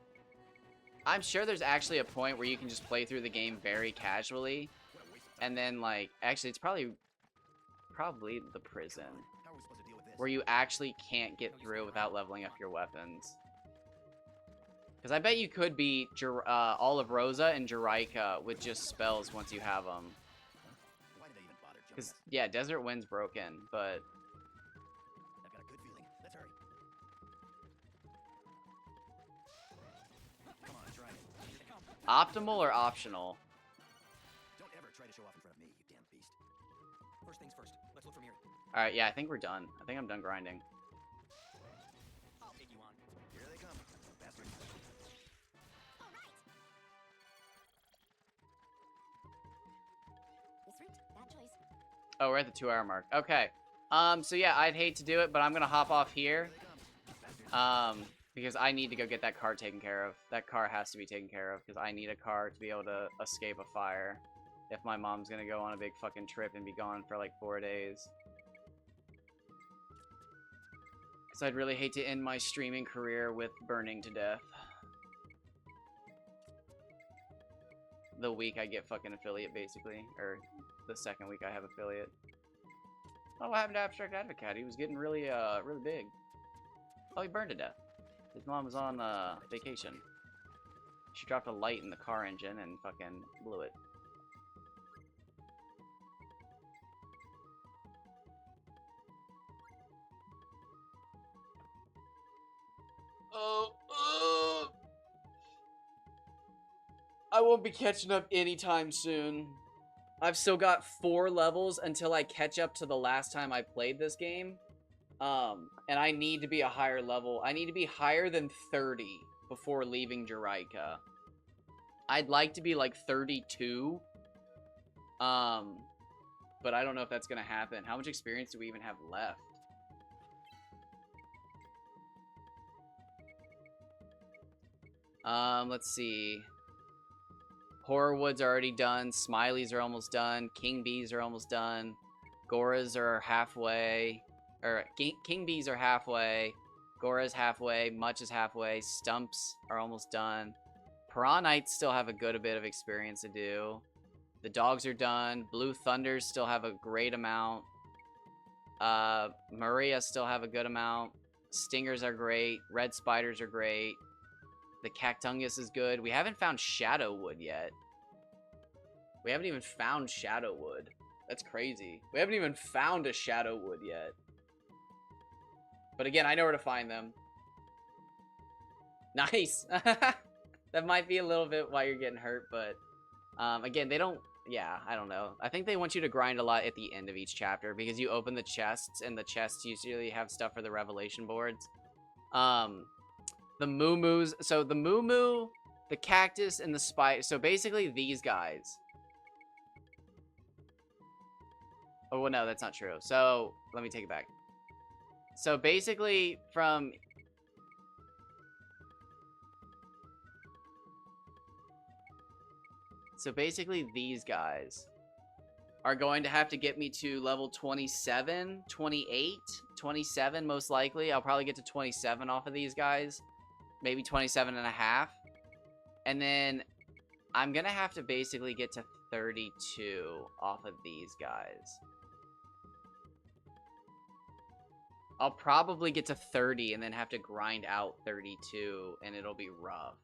I'm sure there's actually a point where you can just play through the game very casually, What a waste of time. and then like, actually it's probably the prison How are we supposed to deal with this? where you actually can't get through without leveling up your weapons. Because I bet you could beat all of Rosa and Juraika with just spells once you have them. Why did they even bother jumping Because us? yeah, Desert Wind's broken, but I've got a good feeling. Let's hurry. Come on, try it. Here they come. optimal or optional? Don't ever try to show off in front of me, you damn beast. First things first. Let's look from here. All right, yeah, I think we're done. I think I'm done grinding. I'll take you on. Here they come, bastards. All right. This route, bad choice. Oh, we're at the 2-hour mark. Okay. So yeah, I'd hate to do it, but I'm gonna hop off here. Here they come, bastards. Because I need to go get that car taken care of. That car has to be taken care of, because I need a car to be able to escape a fire. If my mom's gonna go on a big fucking trip and be gone for like 4 days. Because I'd really hate to end my streaming career with burning to death. The week I get fucking affiliate, basically. Or the second week I have affiliate. Oh, what happened to Abstract Advocate? He was getting really, really big. Oh, he burned to death. His mom was on, vacation. She dropped a light in the car engine and fucking blew it. Oh, I won't be catching up anytime soon. I've still got 4 levels until I catch up to the last time I played this game. And I need to be a higher level. I need to be higher than 30 before leaving Juraika. I'd like to be like 32. But I don't know if that's gonna happen. How much experience do we even have left? Let's see. Horror Woods are already done. Smileys are almost done. King Bees are almost done. Goras are halfway. Or King Bees are halfway. Gora's halfway. Much is halfway. Stumps are almost done. Piranhites still have a good bit of experience to do. The dogs are done. Blue Thunders still have a great amount. Maria still have a good amount. Stingers are great. Red Spiders are great. The Cactungus is good. We haven't found Shadowwood yet. We haven't even found Shadowwood. That's crazy. We haven't even found a Shadowwood yet. But again, I know where to find them. Nice. That might be a little bit why you're getting hurt, but again, they don't... Yeah, I don't know. I think they want you to grind a lot at the end of each chapter because you open the chests, and the chests usually have stuff for the revelation boards. The Moo-Moos. So the Moo-Moo, the Cactus, and the Spider. So basically these guys. Oh, well, no, that's not true. So let me take it back. So basically from... So basically these guys are going to have to get me to level 27, 28, 27 most likely. I'll probably get to 27 off of these guys. Maybe 27 and a half. And then I'm going to have to basically get to 32 off of these guys. I'll probably get to 30 and then have to grind out 32 and it'll be rough.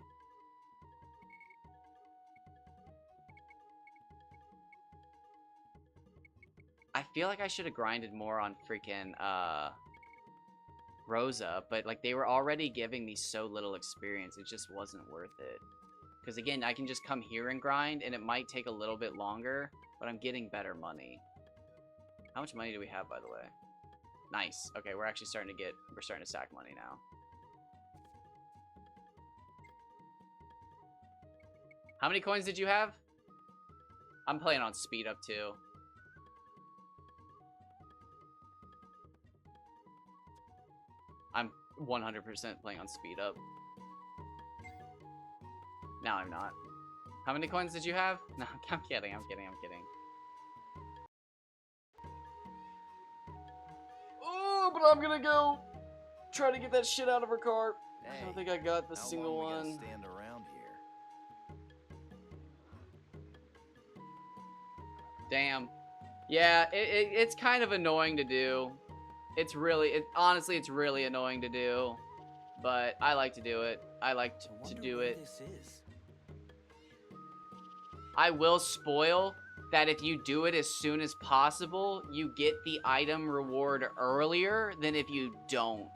I feel like I should have grinded more on freaking, Rosa, but like they were already giving me so little experience, it just wasn't worth it. Because again, I can just come here and grind, and it might take a little bit longer, but I'm getting better money. How much money do we have, by the way? Nice. Okay, we're actually starting to stack money now. How many coins did you have? I'm playing on speed up too. I'm 100% playing on speed up. No, I'm not. How many coins did you have? No, I'm kidding, I'm kidding, I'm kidding. Oh, but I'm gonna go try to get that shit out of her car. I don't think I got the single one. How long we gotta stand around here? Damn. Yeah, it's kind of annoying to do. It's really, honestly, it's really annoying to do. But I like to do it. I like to do it. This is. I will spoil that if you do it as soon as possible, you get the item reward earlier than if you don't.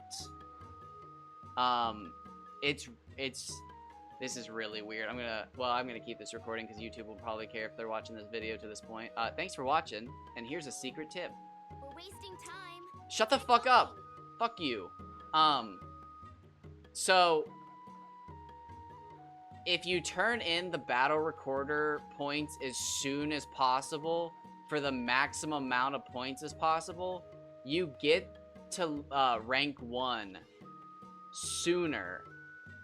This is really weird. I'm gonna keep this recording because YouTube will probably care if they're watching this video to this point. Thanks for watching, and here's a secret tip. We're wasting time. Shut the fuck up. Fuck you. So if you turn in the battle recorder points as soon as possible for the maximum amount of points as possible, you get to rank 1 sooner.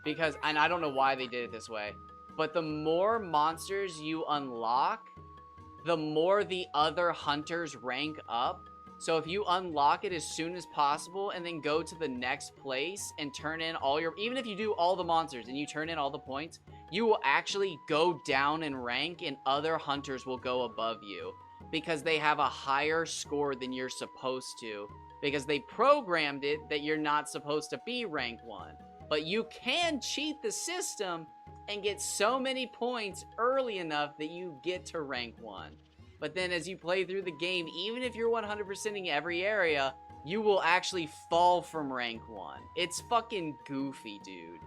Because, and I don't know why they did it this way, but the more monsters you unlock, the more the other hunters rank up. So if you unlock it as soon as possible and then go to the next place and turn in all your, even if you do all the monsters and you turn in all the points, you will actually go down in rank and other hunters will go above you because they have a higher score than you're supposed to, because they programmed it that you're not supposed to be rank 1. But you can cheat the system and get so many points early enough that you get to rank 1. But then as you play through the game, even if you're 100%ing every area, you will actually fall from rank 1. It's fucking goofy, dude.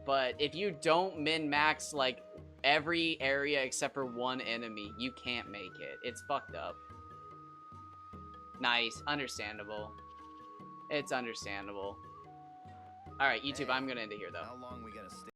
But if you don't min-max, like, every area except for one enemy, you can't make it. It's fucked up. Nice. Understandable. It's understandable. Alright, YouTube, I'm gonna end it here, though. How long we gotta stay?